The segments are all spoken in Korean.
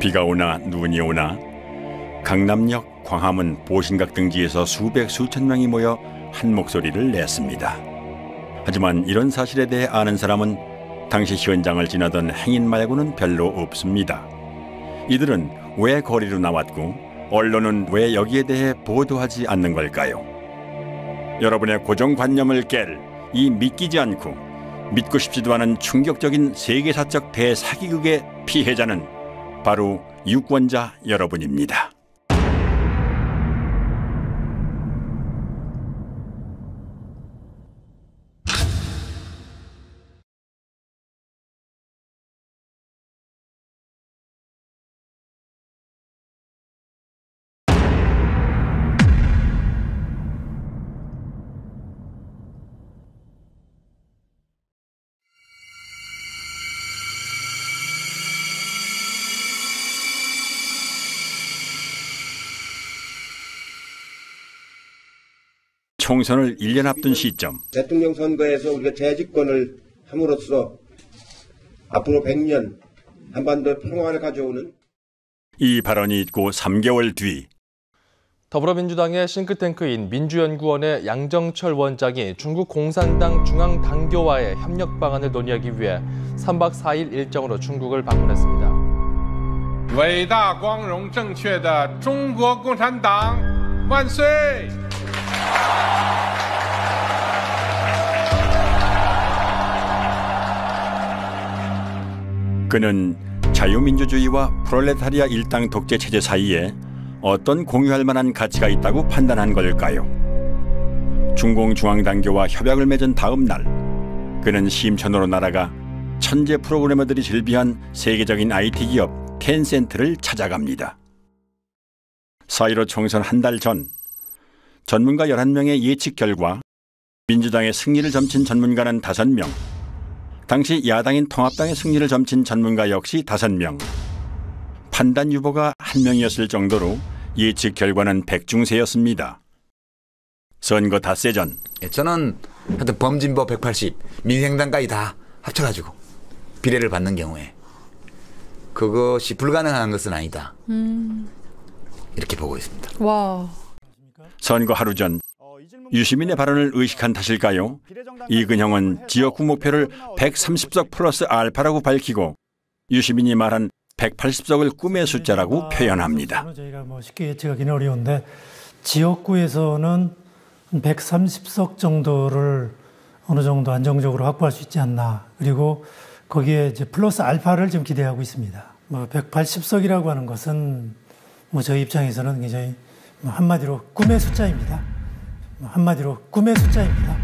비가 오나 눈이 오나 강남역, 광화문, 보신각 등지에서 수백 수천 명이 모여 한 목소리를 냈습니다. 하지만 이런 사실에 대해 아는 사람은 당시 현장을 지나던 행인 말고는 별로 없습니다. 이들은 왜 거리로 나왔고 언론은 왜 여기에 대해 보도하지 않는 걸까요? 여러분의 고정관념을 깰 이 믿기지 않고 믿고 싶지도 않은 충격적인 세계사적 대사기극의 피해자는 바로 유권자 여러분입니다. 총선을 1년 앞둔 시점, 대통령 선거에서 우리가 재집권을 함으로써 앞으로 100년 한반도 평화를 가져오는 이 발언이 있고 3개월 뒤 더불어민주당의 싱크탱크인 민주연구원의 양정철 원장이 중국 공산당 중앙당교와의 협력 방안을 논의하기 위해 3박 4일 일정으로 중국을 방문했습니다. 伟大光荣正确的中国共产党万岁! 그는 자유민주주의와 프롤레타리아 일당 독재 체제 사이에 어떤 공유할 만한 가치가 있다고 판단한 걸까요? 중공중앙당교와 협약을 맺은 다음 날, 그는 심천으로 날아가 천재 프로그래머들이 즐비한 세계적인 IT 기업 텐센트를 찾아갑니다. 4.15 총선 한 달 전, 전문가 11명의 예측 결과 민주당의 승리를 점친 전문가는 5명, 당시 야당인 통합당의 승리를 점친 전문가 역시 5명, 판단 유보가 1명이었을 정도로 예측 결과는 백중세였습니다. 선거 닷새 전, 저는 하여튼 범진보 180, 민생당까지 다 합쳐가지고 비례를 받는 경우에 그것이 불가능한 것은 아니다. 이렇게 보고 있습니다. 와. 선거 하루 전 유시민의 발언을 의식한 탓일까요? 이근형은 지역구 목표를 130석 플러스 알파라고 밝히고 유시민이 말한 180석을 꿈의 숫자라고 표현합니다. 저희가 쉽게 예측하기는 어려운데 지역구에서는 130석 정도를 어느 정도 안정적으로 확보할 수 있지 않나. 그리고 거기에 이제 플러스 알파를 좀 기대하고 있습니다. 180석이라고 하는 것은 저희 입장에서는 굉장히 한마디로 꿈의 숫자입니다. 한마디로 꿈의 숫자입니다.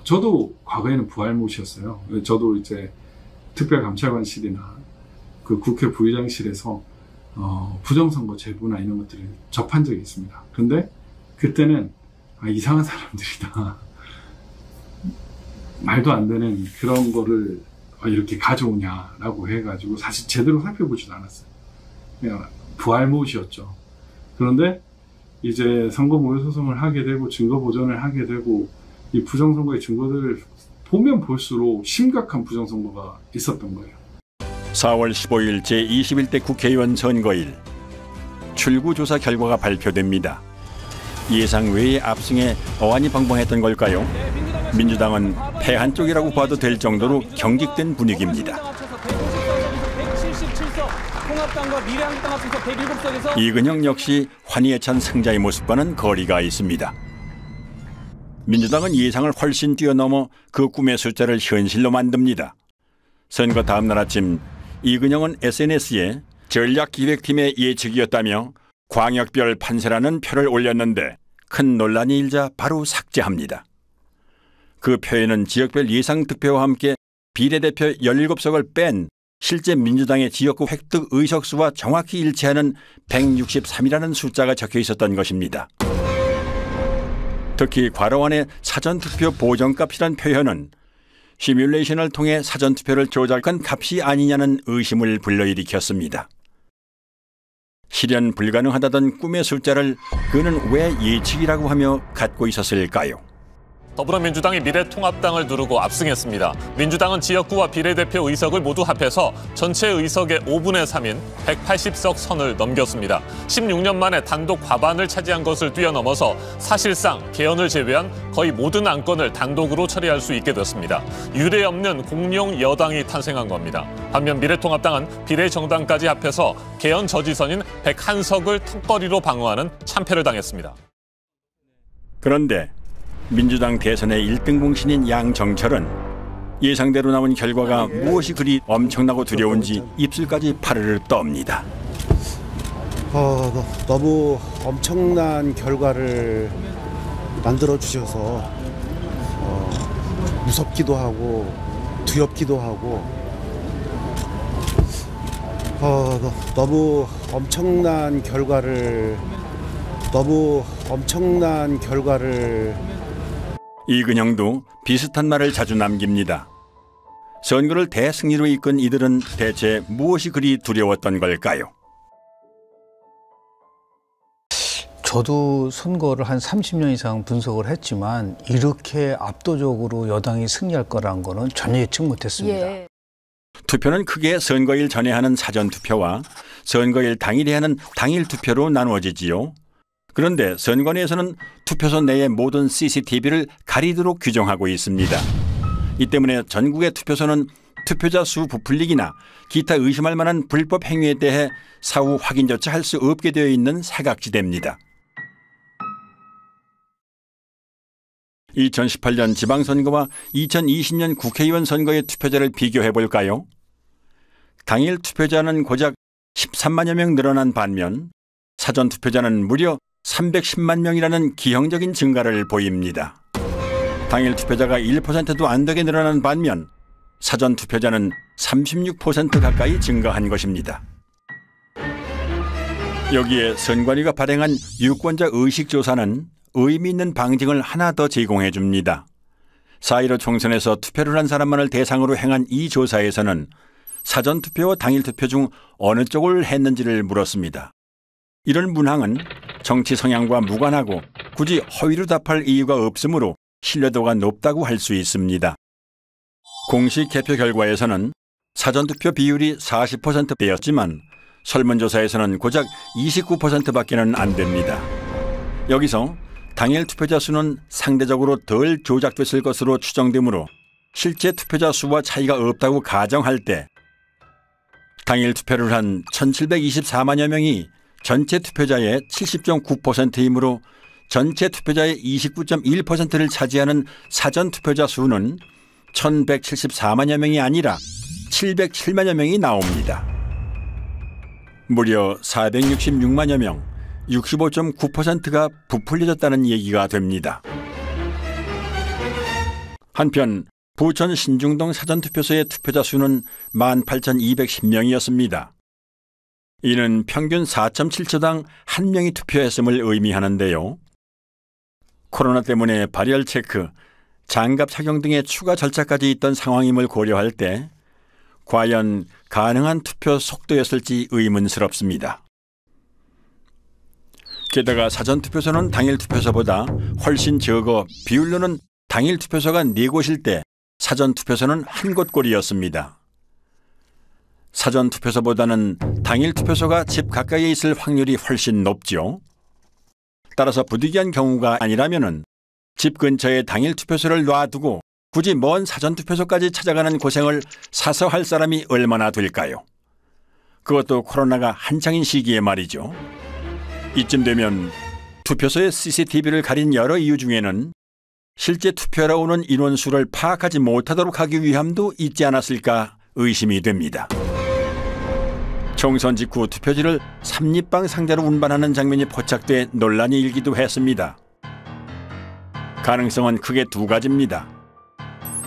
저도 과거에는 부활못이었어요. 저도 이제 특별감찰관실이나 그 국회 부의장실에서 부정선거 제보나 이런 것들을 접한 적이 있습니다. 그런데 그때는 이상한 사람들이다. 말도 안 되는 그런 거를 이렇게 가져오냐라고 해가지고 사실 제대로 살펴보지도 않았어요. 그냥 부활못이었죠. 그런데 이제 선거 모의 소송을 하게 되고 증거 보전을 하게 되고 이 부정선거의 증거들을 보면 볼수록 심각한 부정선거가 있었던 거예요. 4월 15일 제21대 국회의원 선거일, 출구조사 결과가 발표됩니다. 예상 외의 압승에 어안이 벙벙했던 걸까요? 민주당은 패한 쪽이라고 봐도 될 정도로 경직된 분위기입니다. 이근형 역시 환희에 찬 승자의 모습과는 거리가 있습니다. 민주당은 예상을 훨씬 뛰어넘어 그 꿈의 숫자를 현실로 만듭니다. 선거 다음 날 아침 이근형은 SNS에 전략기획팀의 예측이었다며 광역별 판세라는 표를 올렸는데 큰 논란이 일자 바로 삭제합니다. 그 표에는 지역별 예상 득표와 함께 비례대표 17석을 뺀 실제 민주당의 지역구 획득 의석수와 정확히 일치하는 163이라는 숫자가 적혀 있었던 것입니다. 특히 괄호 안에 사전투표 보정값이란 표현은 시뮬레이션을 통해 사전투표를 조작한 값이 아니냐는 의심을 불러일으켰습니다. 실현 불가능하다던 꿈의 숫자를 그는 왜 예측이라고 하며 갖고 있었을까요? 더불어민주당이 미래통합당을 누르고 압승했습니다. 민주당은 지역구와 비례대표 의석을 모두 합해서 전체 의석의 5분의 3인 180석 선을 넘겼습니다. 16년 만에 단독 과반을 차지한 것을 뛰어넘어서 사실상 개헌을 제외한 거의 모든 안건을 단독으로 처리할 수 있게 됐습니다. 유례 없는 공룡 여당이 탄생한 겁니다. 반면 미래통합당은 비례정당까지 합해서 개헌 저지선인 101석을 턱걸이로 방어하는 참패를 당했습니다. 그런데 민주당 대선의 1등 공신인 양정철은 예상대로 나온 결과가 무엇이 그리 엄청나고 두려운지 입술까지 파르르 떱니다. 너무 엄청난 결과를 만들어 주셔서 무섭기도 하고 두렵기도 하고 너무 엄청난 결과를 이근영도 비슷한 말을 자주 남깁니다. 선거를 대승리로 이끈 이들은 대체 무엇이 그리 두려웠던 걸까요? 저도 선거를 한 30년 이상 분석을 했지만 이렇게 압도적으로 여당이 승리할 거라는 거는 전혀 예측 못했습니다. 예. 투표는 크게 선거일 전에 하는 사전투표와 선거일 당일에 하는 당일투표로 나누어지지요. 그런데 선관위에서는 투표소 내의 모든 CCTV를 가리도록 규정하고 있습니다. 이 때문에 전국의 투표소는 투표자 수 부풀리기나 기타 의심할 만한 불법 행위에 대해 사후 확인조차 할 수 없게 되어 있는 사각지대입니다. 2018년 지방선거와 2020년 국회의원 선거의 투표자를 비교해 볼까요? 당일 투표자는 고작 13만여 명 늘어난 반면 사전투표자는 무려 310만 명이라는 기형적인 증가를 보입니다. 당일 투표자가 1%도 안 되게 늘어난 반면 사전투표자는 36% 가까이 증가한 것입니다. 여기에 선관위가 발행한 유권자 의식조사는 의미 있는 방증을 하나 더 제공해 줍니다. 4.15 총선에서 투표를 한 사람만을 대상으로 행한 이 조사에서는 사전투표와 당일투표 중 어느 쪽을 했는지를 물었습니다. 이런 문항은 정치 성향과 무관하고 굳이 허위로 답할 이유가 없으므로 신뢰도가 높다고 할 수 있습니다. 공식 개표 결과에서는 사전투표 비율이 40%대였지만 설문조사에서는 고작 29%밖에는 안 됩니다. 여기서 당일 투표자 수는 상대적으로 덜 조작됐을 것으로 추정되므로 실제 투표자 수와 차이가 없다고 가정할 때 당일 투표를 한 1,724만여 명이 전체 투표자의 70.9%이므로 전체 투표자의 29.1%를 차지하는 사전투표자 수는 1,174만여 명이 아니라 707만여 명이 나옵니다. 무려 466만여 명, 65.9%가 부풀려졌다는 얘기가 됩니다. 한편 부천 신중동 사전투표소의 투표자 수는 18,210명이었습니다. 이는 평균 4.7초당 1명이 투표했음을 의미하는데요. 코로나 때문에 발열 체크, 장갑 착용 등의 추가 절차까지 있던 상황임을 고려할 때 과연 가능한 투표 속도였을지 의문스럽습니다. 게다가 사전투표소는 당일투표소보다 훨씬 적어 비율로는 당일투표소가 4곳일 때 사전투표소는 1곳꼴이었습니다. 사전투표소보다는 당일투표소가 집 가까이에 있을 확률이 훨씬 높죠. 따라서 부득이한 경우가 아니라면 집 근처에 당일투표소를 놔두고 굳이 먼 사전투표소까지 찾아가는 고생을 사서 할 사람이 얼마나 될까요? 그것도 코로나가 한창인 시기에 말이죠. 이쯤 되면 투표소의 CCTV를 가린 여러 이유 중에는 실제 투표하러 오는 인원수를 파악하지 못하도록 하기 위함도 있지 않았을까 의심이 됩니다. 총선 직후 투표지를 삼립방 상자로 운반하는 장면이 포착돼 논란이 일기도 했습니다. 가능성은 크게 두 가지입니다.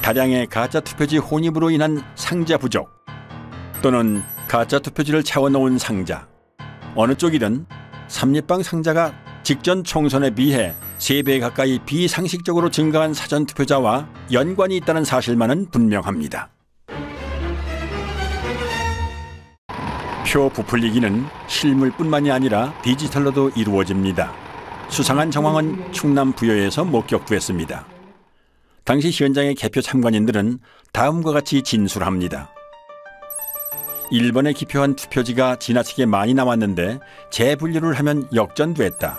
다량의 가짜 투표지 혼입으로 인한 상자 부족 또는 가짜 투표지를 채워놓은 상자. 어느 쪽이든 삼립방 상자가 직전 총선에 비해 3배 가까이 비상식적으로 증가한 사전투표자와 연관이 있다는 사실만은 분명합니다. 표 부풀리기는 실물뿐만이 아니라 디지털로도 이루어집니다. 수상한 정황은 충남 부여에서 목격됐습니다. 당시 현장의 개표 참관인들은 다음과 같이 진술합니다. 1번에 기표한 투표지가 지나치게 많이 남았는데 재분류를 하면 역전됐다.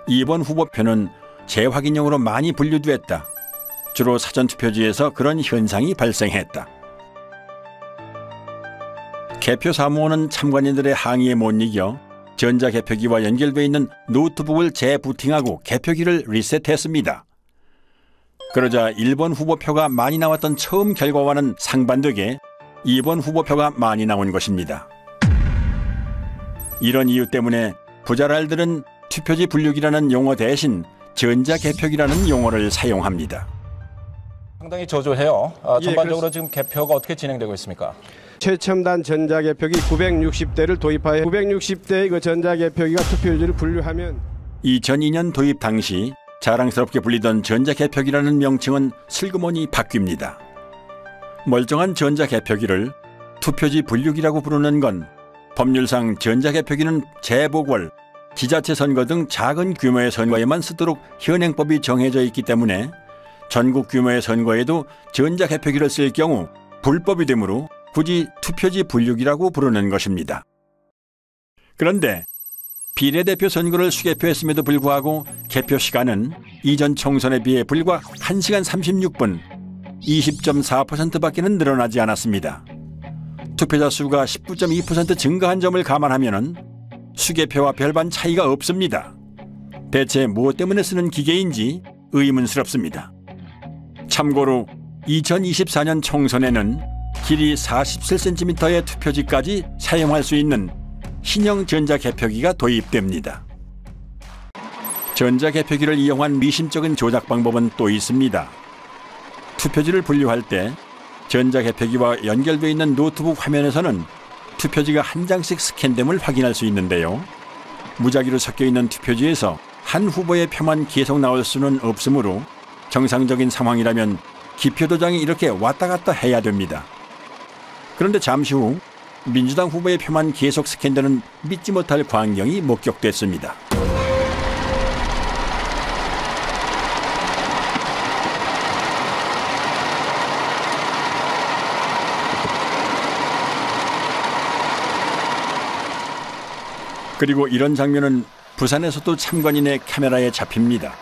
2번 후보표는 재확인용으로 많이 분류됐다. 주로 사전투표지에서 그런 현상이 발생했다. 개표 사무원은 참관인들의 항의에 못 이겨 전자개표기와 연결되어 있는 노트북을 재부팅하고 개표기를 리셋했습니다. 그러자 1번 후보표가 많이 나왔던 처음 결과와는 상반되게 2번 후보표가 많이 나온 것입니다. 이런 이유 때문에 부자랄들은 투표지 분류기라는 용어 대신 전자개표기라는 용어를 사용합니다. 상당히 저조해요. 전반적으로 지금 개표가 어떻게 진행되고 있습니까? 최첨단 전자개표기 960대를 도입하여 960대의 그 전자개표기가 투표지를 분류하면 2002년 도입 당시 자랑스럽게 불리던 전자개표기라는 명칭은 슬그머니 바뀝니다. 멀쩡한 전자개표기를 투표지 분류기라고 부르는 건 법률상 전자개표기는 재보궐, 지자체 선거 등 작은 규모의 선거에만 쓰도록 현행법이 정해져 있기 때문에 전국 규모의 선거에도 전자개표기를 쓸 경우 불법이 되므로 굳이 투표지 분류기라고 부르는 것입니다. 그런데 비례대표 선거를 수개표했음에도 불구하고 개표 시간은 이전 총선에 비해 불과 1시간 36분, 20.4%밖에는 늘어나지 않았습니다. 투표자 수가 19.2% 증가한 점을 감안하면 수개표와 별반 차이가 없습니다. 대체 무엇 때문에 쓰는 기계인지 의문스럽습니다. 참고로 2024년 총선에는 길이 47cm의 투표지까지 사용할 수 있는 신형 전자개표기가 도입됩니다. 전자개표기를 이용한 미심적인 조작 방법은 또 있습니다. 투표지를 분류할 때 전자개표기와 연결되어 있는 노트북 화면에서는 투표지가 한 장씩 스캔됨을 확인할 수 있는데요. 무작위로 섞여 있는 투표지에서 한 후보의 표만 계속 나올 수는 없으므로 정상적인 상황이라면 기표도장이 이렇게 왔다 갔다 해야 됩니다. 그런데 잠시 후 민주당 후보의 표만 계속 스캔되는 믿지 못할 광경이 목격됐습니다. 그리고 이런 장면은 부산에서도 참관인의 카메라에 잡힙니다.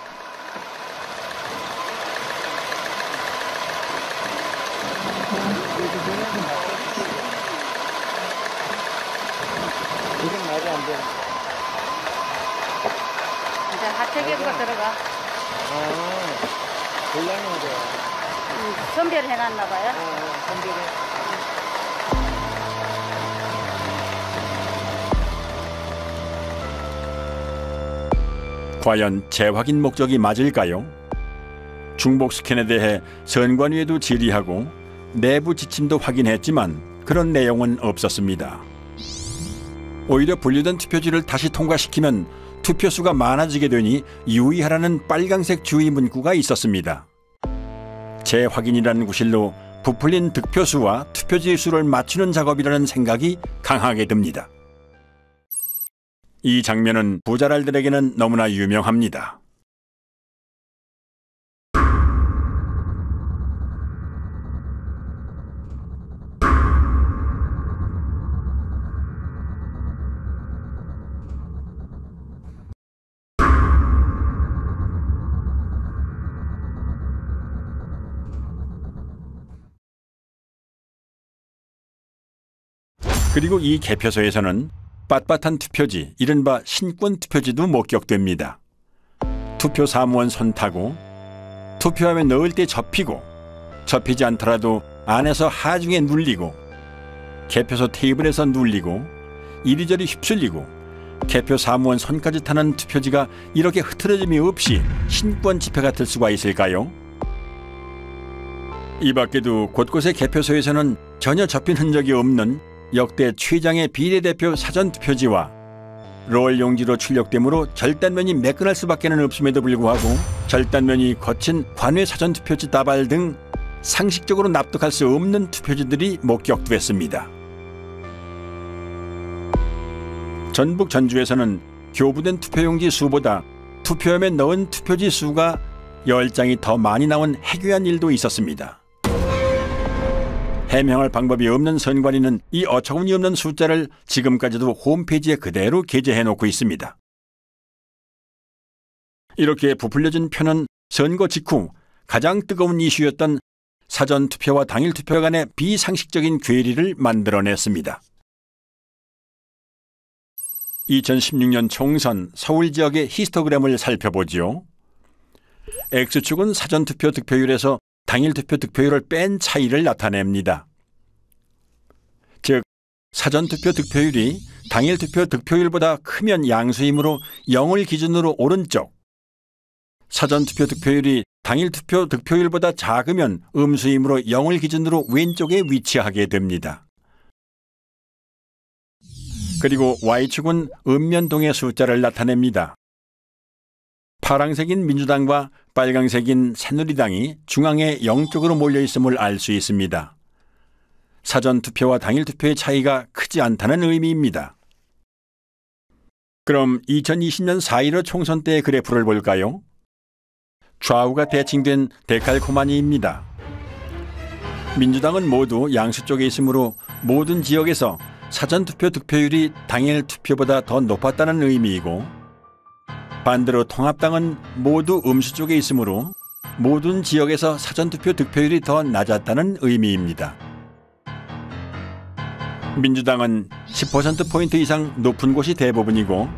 이제 하태계부가 들어가. 곤란하죠. 선별을 해놨나 봐요. 과연 재확인 목적이 맞을까요? 중복 스캔에 대해 선관위에도 질의하고 내부 지침도 확인했지만 그런 내용은 없었습니다. 오히려 분류된 투표지를 다시 통과시키면 투표수가 많아지게 되니 유의하라는 빨강색 주의 문구가 있었습니다. 재확인이라는 구실로 부풀린 득표수와 투표지 수를 맞추는 작업이라는 생각이 강하게 듭니다. 이 장면은 부자랄들에게는 너무나 유명합니다. 그리고 이 개표소에서는 빳빳한 투표지, 이른바 신권 투표지도 목격됩니다. 투표 사무원 손 타고 투표함에 넣을 때 접히고 접히지 않더라도 안에서 하중에 눌리고 개표소 테이블에서 눌리고 이리저리 휩쓸리고 개표 사무원 손까지 타는 투표지가 이렇게 흐트러짐이 없이 신권 지폐 같을 수가 있을까요? 이 밖에도 곳곳의 개표소에서는 전혀 접힌 흔적이 없는 역대 최장의 비례대표 사전투표지와 롤 용지로 출력되므로 절단면이 매끈할 수밖에 없음에도 불구하고 절단면이 거친 관외 사전투표지 다발 등 상식적으로 납득할 수 없는 투표지들이 목격됐습니다. 전북 전주에서는 교부된 투표용지 수보다 투표함에 넣은 투표지 수가 10장이 더 많이 나온 해괴한 일도 있었습니다. 해명할 방법이 없는 선관위는 이 어처구니 없는 숫자를 지금까지도 홈페이지에 그대로 게재해놓고 있습니다. 이렇게 부풀려진 표는 선거 직후 가장 뜨거운 이슈였던 사전투표와 당일투표 간의 비상식적인 괴리를 만들어냈습니다. 2016년 총선 서울 지역의 히스토그램을 살펴보지요. X축은 사전투표 득표율에서 당일투표 득표율을 뺀 차이를 나타냅니다. 즉, 사전투표 득표율이 당일투표 득표율보다 크면 양수이므로 0을 기준으로 오른쪽, 사전투표 득표율이 당일투표 득표율보다 작으면 음수이므로 0을 기준으로 왼쪽에 위치하게 됩니다. 그리고 Y축은 읍면동의 숫자를 나타냅니다. 파랑색인 민주당과 빨강색인 새누리당이 중앙에 0쪽으로 몰려있음을 알 수 있습니다. 사전투표와 당일투표의 차이가 크지 않다는 의미입니다. 그럼 2020년 4.15 총선 때의 그래프를 볼까요? 좌우가 대칭된 데칼코마니입니다. 민주당은 모두 양수 쪽에 있으므로 모든 지역에서 사전투표 득표율이 당일투표보다 더 높았다는 의미이고, 반대로 통합당은 모두 음수 쪽에 있으므로 모든 지역에서 사전투표 득표율이 더 낮았다는 의미입니다. 민주당은 10%포인트 이상 높은 곳이 대부분이고,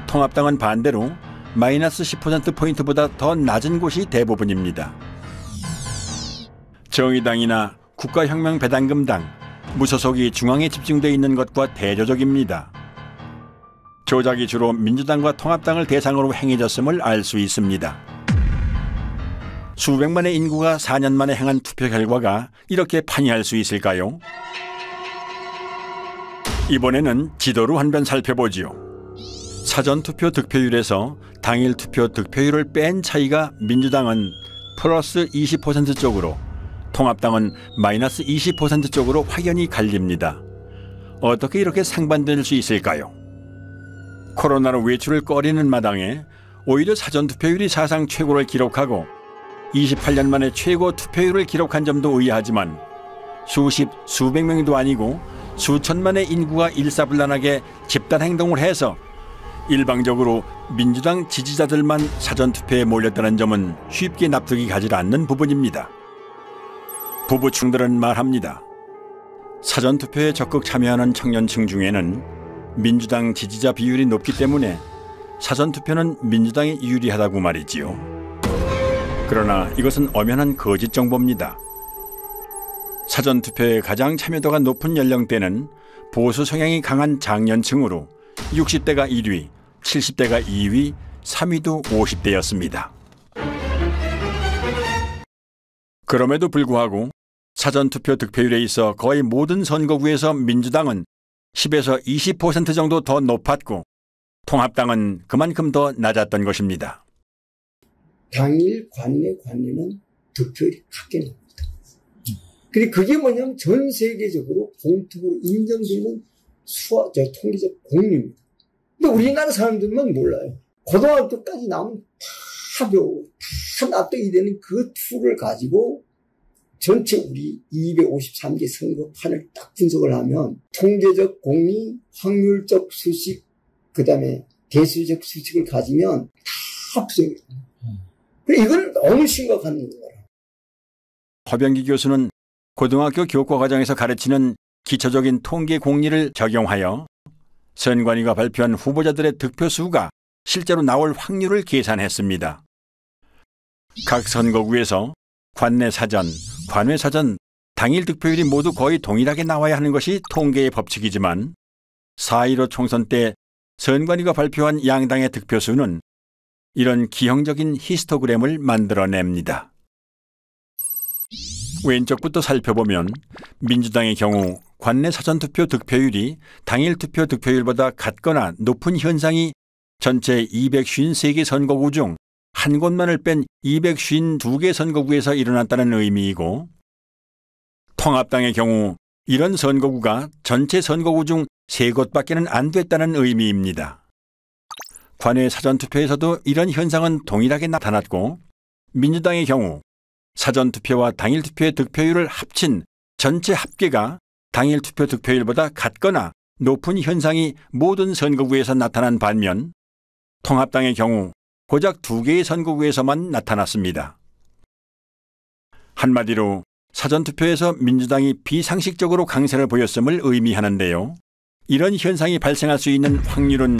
통합당은 반대로 마이너스 10%포인트보다 더 낮은 곳이 대부분입니다. 정의당이나 국가혁명배당금당, 무소속이 중앙에 집중되어 있는 것과 대조적입니다. 조작이 주로 민주당과 통합당을 대상으로 행해졌음을 알 수 있습니다. 수백만의 인구가 4년 만에 행한 투표 결과가 이렇게 판이할 수 있을까요? 이번에는 지도로 한 번 살펴보지요. 사전투표 득표율에서 당일투표 득표율을 뺀 차이가 민주당은 플러스 20% 쪽으로, 통합당은 마이너스 20% 쪽으로 확연히 갈립니다. 어떻게 이렇게 상반될 수 있을까요? 코로나로 외출을 꺼리는 마당에 오히려 사전투표율이 사상 최고를 기록하고 28년 만에 최고 투표율을 기록한 점도 의아하지만, 수십, 수백 명도 아니고 수천만의 인구가 일사불란하게 집단행동을 해서 일방적으로 민주당 지지자들만 사전투표에 몰렸다는 점은 쉽게 납득이 가지 않는 부분입니다. 부부층들은 말합니다. 사전투표에 적극 참여하는 청년층 중에는 민주당 지지자 비율이 높기 때문에 사전투표는 민주당이 유리하다고 말이지요. 그러나 이것은 엄연한 거짓 정보입니다. 사전투표에 가장 참여도가 높은 연령대는 보수 성향이 강한 장년층으로 60대가 1위, 70대가 2위, 3위도 50대였습니다. 그럼에도 불구하고 사전투표 득표율에 있어 거의 모든 선거구에서 민주당은 10에서 20% 정도 더 높았고, 통합당은 그만큼 더 낮았던 것입니다. 당일 관내는 득표율이 크게 납니다. 근데 그게 뭐냐면 전 세계적으로 공통으로 인정되는 통계적 공리입니다. 근데 우리나라 사람들만 몰라요. 고등학교까지 나오면 다 배우고 다 납득이 되는 그 툴을 가지고 전체 우리 253개 선거판을 딱 분석을 하면 통계적 공리, 확률적 수식, 그 다음에 대수적 수식을 가지면 다 분석해요. 이건 너무 심각한 거라. 허병기 교수는 고등학교 교과과정에서 가르치는 기초적인 통계 공리를 적용하여 선관위가 발표한 후보자들의 득표수가 실제로 나올 확률을 계산했습니다. 각 선거구에서 관내사전, 관외사전, 당일 득표율이 모두 거의 동일하게 나와야 하는 것이 통계의 법칙이지만 4.15 총선 때 선관위가 발표한 양당의 득표수는 이런 기형적인 히스토그램을 만들어냅니다. 왼쪽부터 살펴보면 민주당의 경우 관내 사전투표 득표율이 당일 투표 득표율보다 같거나 높은 현상이 전체 253개 선거구 중 한 곳만을 뺀 252개 선거구에서 일어났다는 의미이고, 통합당의 경우 이런 선거구가 전체 선거구 중 3곳밖에는 안 됐다는 의미입니다. 관외 사전투표에서도 이런 현상은 동일하게 나타났고, 민주당의 경우 사전투표와 당일투표의 득표율을 합친 전체 합계가 당일투표 득표율보다 같거나 높은 현상이 모든 선거구에서 나타난 반면 통합당의 경우 고작 2개의 선거구에서만 나타났습니다. 한마디로 사전투표에서 민주당이 비상식적으로 강세를 보였음을 의미하는데요. 이런 현상이 발생할 수 있는 확률은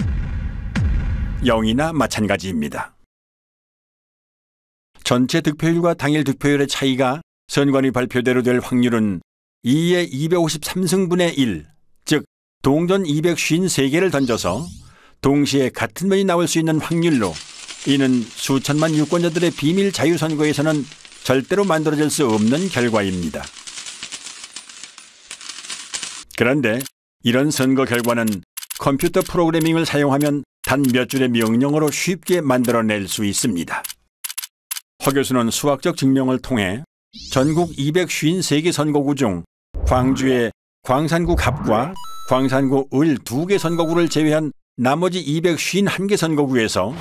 0이나 마찬가지입니다. 전체 득표율과 당일 득표율의 차이가 선관위 발표대로 될 확률은 2의 253승분의 1, 즉 동전 253개를 던져서 동시에 같은 면이 나올 수 있는 확률로 이는 수천만 유권자들의 비밀 자유선거에서는 절대로 만들어질 수 없는 결과입니다. 그런데 이런 선거 결과는 컴퓨터 프로그래밍을 사용하면 단 몇 줄의 명령어로 쉽게 만들어낼 수 있습니다. 허 교수는 수학적 증명을 통해 전국 253개 선거구 중 광주의 광산구 갑과 광산구 을 2개 선거구를 제외한 나머지 251개 선거구에서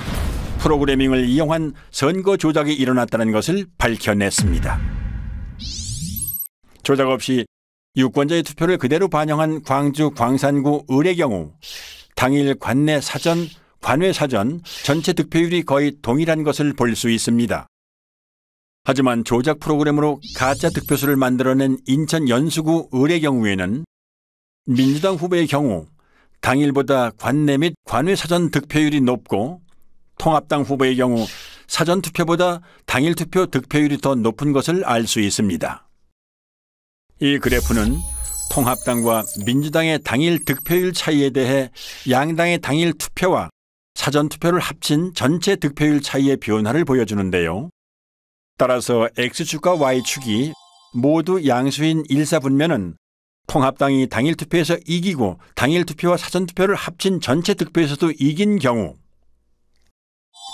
프로그래밍을 이용한 선거 조작이 일어났다는 것을 밝혀냈습니다. 조작 없이 유권자의 투표를 그대로 반영한 광주 광산구 을의 경우 당일 관내 사전, 관외 사전 전체 득표율이 거의 동일한 것을 볼 수 있습니다. 하지만 조작 프로그램으로 가짜 득표수를 만들어낸 인천 연수구 을의 경우에는 민주당 후보의 경우 당일보다 관내 및 관외 사전 득표율이 높고 통합당 후보의 경우 사전 투표보다 당일 투표 득표율이 더 높은 것을 알 수 있습니다. 이 그래프는 통합당과 민주당의 당일 득표율 차이에 대해 양당의 당일 투표와 사전 투표를 합친 전체 득표율 차이의 변화를 보여주는데요. 따라서 X축과 Y축이 모두 양수인 일사분면은 통합당이 당일 투표에서 이기고 당일 투표와 사전 투표를 합친 전체 득표에서도 이긴 경우,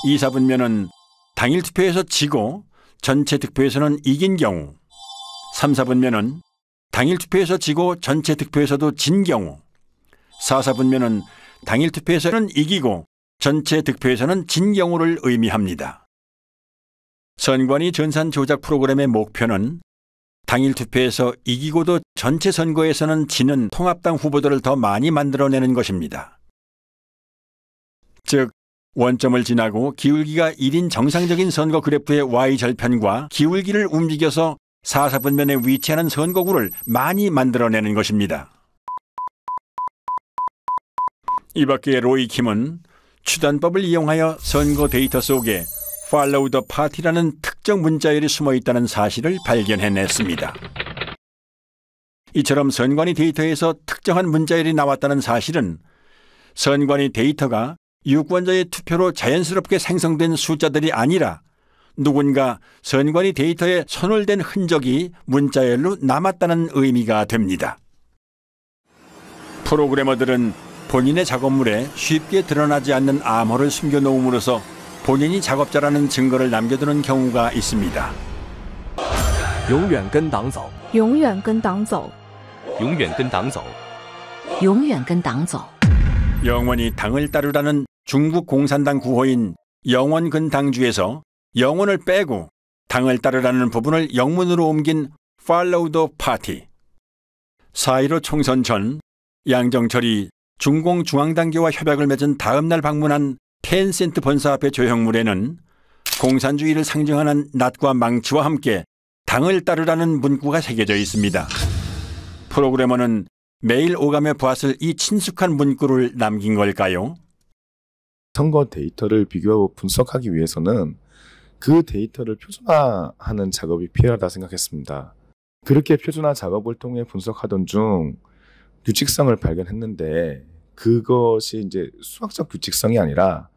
이사분면은 당일 투표에서 지고 전체 득표에서는 이긴 경우, 삼사분면은 당일 투표에서 지고 전체 득표에서도 진 경우, 사사분면은 당일 투표에서는 이기고 전체 득표에서는 진 경우를 의미합니다. 선관위 전산 조작 프로그램의 목표는 당일 투표에서 이기고도 전체 선거에서는 지는 통합당 후보들을 더 많이 만들어내는 것입니다. 즉, 원점을 지나고 기울기가 1인 정상적인 선거 그래프의 Y절편과 기울기를 움직여서 사사분면에 위치하는 선거구를 많이 만들어내는 것입니다. 이 밖에 로이킴은 추단법을 이용하여 선거 데이터 속에 Follow the Party라는 특정 문자열이 숨어 있다는 사실을 발견해냈습니다. 이처럼 선관위 데이터에서 특정한 문자열이 나왔다는 사실은 선관위 데이터가 유권자의 투표로 자연스럽게 생성된 숫자들이 아니라 누군가 선관위 데이터에 손을 댄 흔적이 문자열로 남았다는 의미가 됩니다. 프로그래머들은 본인의 작업물에 쉽게 드러나지 않는 암호를 숨겨놓음으로써 본인이 작업자라는 증거를 남겨두는 경우가 있습니다. 永远跟党走永远跟党走永远跟党走永远跟党走 영원히 당을 따르라는 중국 공산당 구호인 영원근당주에서 영원을 빼고 당을 따르라는 부분을 영문으로 옮긴 Follow the Party. 4.15 총선 전 양정철이 중공중앙당교와 협약을 맺은 다음 날 방문한 텐센트 본사 앞의 조형물에는 공산주의를 상징하는 낫과 망치와 함께 당을 따르라는 문구가 새겨져 있습니다. 프로그래머는 매일 오가며 보았을 이 친숙한 문구를 남긴 걸까요? 선거 데이터를 비교하고 분석하기 위해서는 그 데이터를 표준화하는 작업이 필요하다 생각했습니다. 그렇게 표준화 작업을 통해 분석하던 중 규칙성을 발견했는데 그것이 이제 수학적 규칙성이 아니라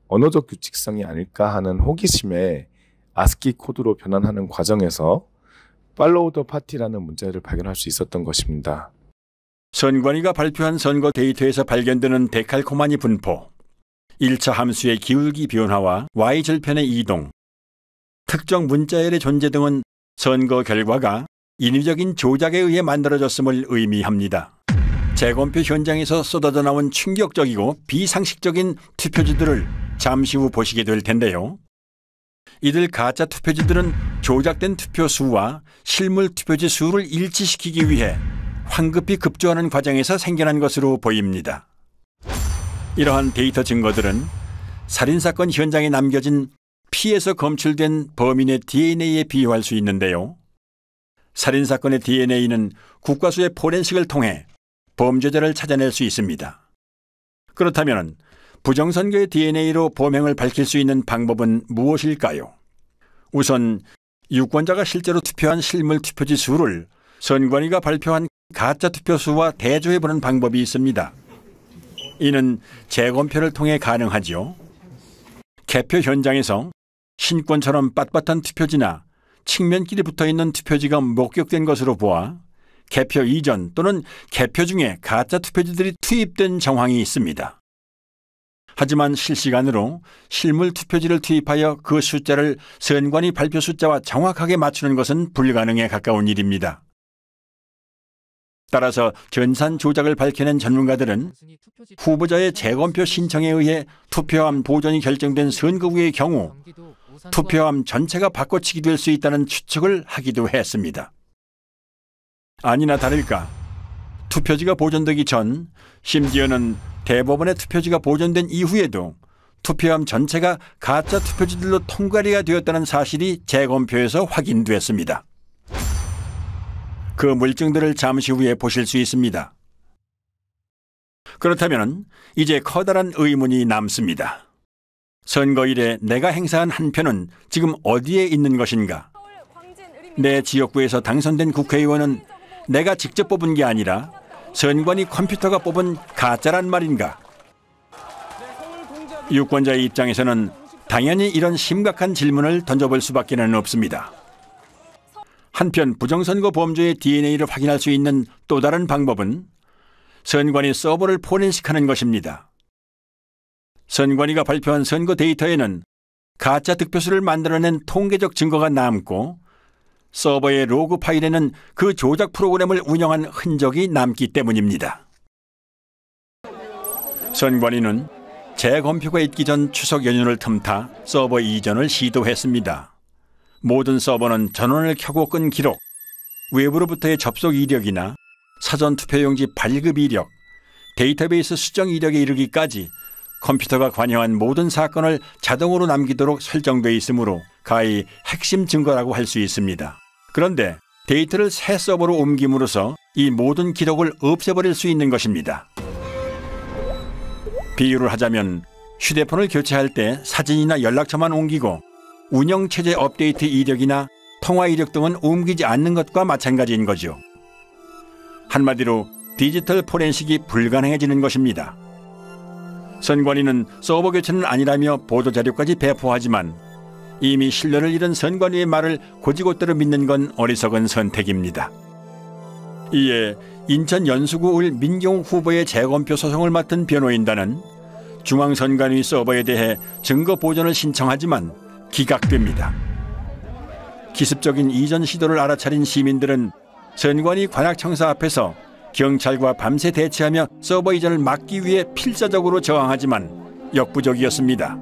언어적 규칙성이 아닐까 하는 호기심에 아스키 코드로 변환하는 과정에서 Follow the Party라는 문자열을 발견할 수 있었던 것입니다. 선관위가 발표한 선거 데이터에서 발견되는 데칼코마니 분포, 1차 함수의 기울기 변화와 Y절편의 이동, 특정 문자열의 존재 등은 선거 결과가 인위적인 조작에 의해 만들어졌음을 의미합니다. 재검표 현장에서 쏟아져 나온 충격적이고 비상식적인 투표지들을 잠시 후 보시게 될 텐데요. 이들 가짜 투표지들은 조작된 투표 수와 실물 투표지 수를 일치시키기 위해 황급히 급조하는 과정에서 생겨난 것으로 보입니다. 이러한 데이터 증거들은 살인사건 현장에 남겨진 피에서 검출된 범인의 DNA에 비유할 수 있는데요. 살인사건의 DNA는 국과수의 포렌식을 통해 범죄자를 찾아낼 수 있습니다. 그렇다면 부정선거의 DNA로 범행을 밝힐 수 있는 방법은 무엇일까요? 우선 유권자가 실제로 투표한 실물 투표지 수를 선관위가 발표한 가짜 투표수와 대조해보는 방법이 있습니다. 이는 재검표를 통해 가능하지요. 개표 현장에서 신권처럼 빳빳한 투표지나 측면끼리 붙어있는 투표지가 목격된 것으로 보아 개표 이전 또는 개표 중에 가짜 투표지들이 투입된 정황이 있습니다. 하지만 실시간으로 실물 투표지를 투입하여 그 숫자를 선관위 발표 숫자와 정확하게 맞추는 것은 불가능에 가까운 일입니다. 따라서 전산 조작을 밝혀낸 전문가들은 후보자의 재검표 신청에 의해 투표함 보존이 결정된 선거구의 경우 투표함 전체가 바꿔치기 될 수 있다는 추측을 하기도 했습니다. 아니나 다를까 투표지가 보존되기 전, 심지어는 대법원의 투표지가 보존된 이후에도 투표함 전체가 가짜 투표지들로 통과리가 되었다는 사실이 재검표에서 확인됐습니다. 그 물증들을 잠시 후에 보실 수 있습니다. 그렇다면 이제 커다란 의문이 남습니다. 선거일에 내가 행사한 한 표는 지금 어디에 있는 것인가? 내 지역구에서 당선된 국회의원은 내가 직접 뽑은 게 아니라 선관위 컴퓨터가 뽑은 가짜란 말인가? 유권자의 입장에서는 당연히 이런 심각한 질문을 던져볼 수밖에 없습니다. 한편 부정선거 범죄의 DNA를 확인할 수 있는 또 다른 방법은 선관위 서버를 포렌식하는 것입니다. 선관위가 발표한 선거 데이터에는 가짜 득표수를 만들어낸 통계적 증거가 남고 서버의 로그 파일에는 그 조작 프로그램을 운영한 흔적이 남기 때문입니다. 선관위는 재검표가 있기 전 추석 연휴를 틈타 서버 이전을 시도했습니다. 모든 서버는 전원을 켜고 끈 기록, 외부로부터의 접속 이력이나 사전 투표용지 발급 이력, 데이터베이스 수정 이력에 이르기까지 컴퓨터가 관여한 모든 사건을 자동으로 남기도록 설정돼 있으므로 가히 핵심 증거라고 할 수 있습니다. 그런데 데이터를 새 서버로 옮김으로써 이 모든 기록을 없애버릴 수 있는 것입니다. 비유를 하자면 휴대폰을 교체할 때 사진이나 연락처만 옮기고 운영체제 업데이트 이력이나 통화 이력 등은 옮기지 않는 것과 마찬가지인 거죠. 한마디로 디지털 포렌식이 불가능해지는 것입니다. 선관위는 서버 교체는 아니라며 보도자료까지 배포하지만 이미 신뢰를 잃은 선관위의 말을 곧이곧대로 믿는 건 어리석은 선택입니다. 이에 인천 연수구을 민경욱 후보의 재검표 소송을 맡은 변호인단은 중앙선관위 서버에 대해 증거 보존을 신청하지만 기각됩니다. 기습적인 이전 시도를 알아차린 시민들은 선관위 관악청사 앞에서 경찰과 밤새 대치하며 서버 이전을 막기 위해 필사적으로 저항하지만 역부족이었습니다.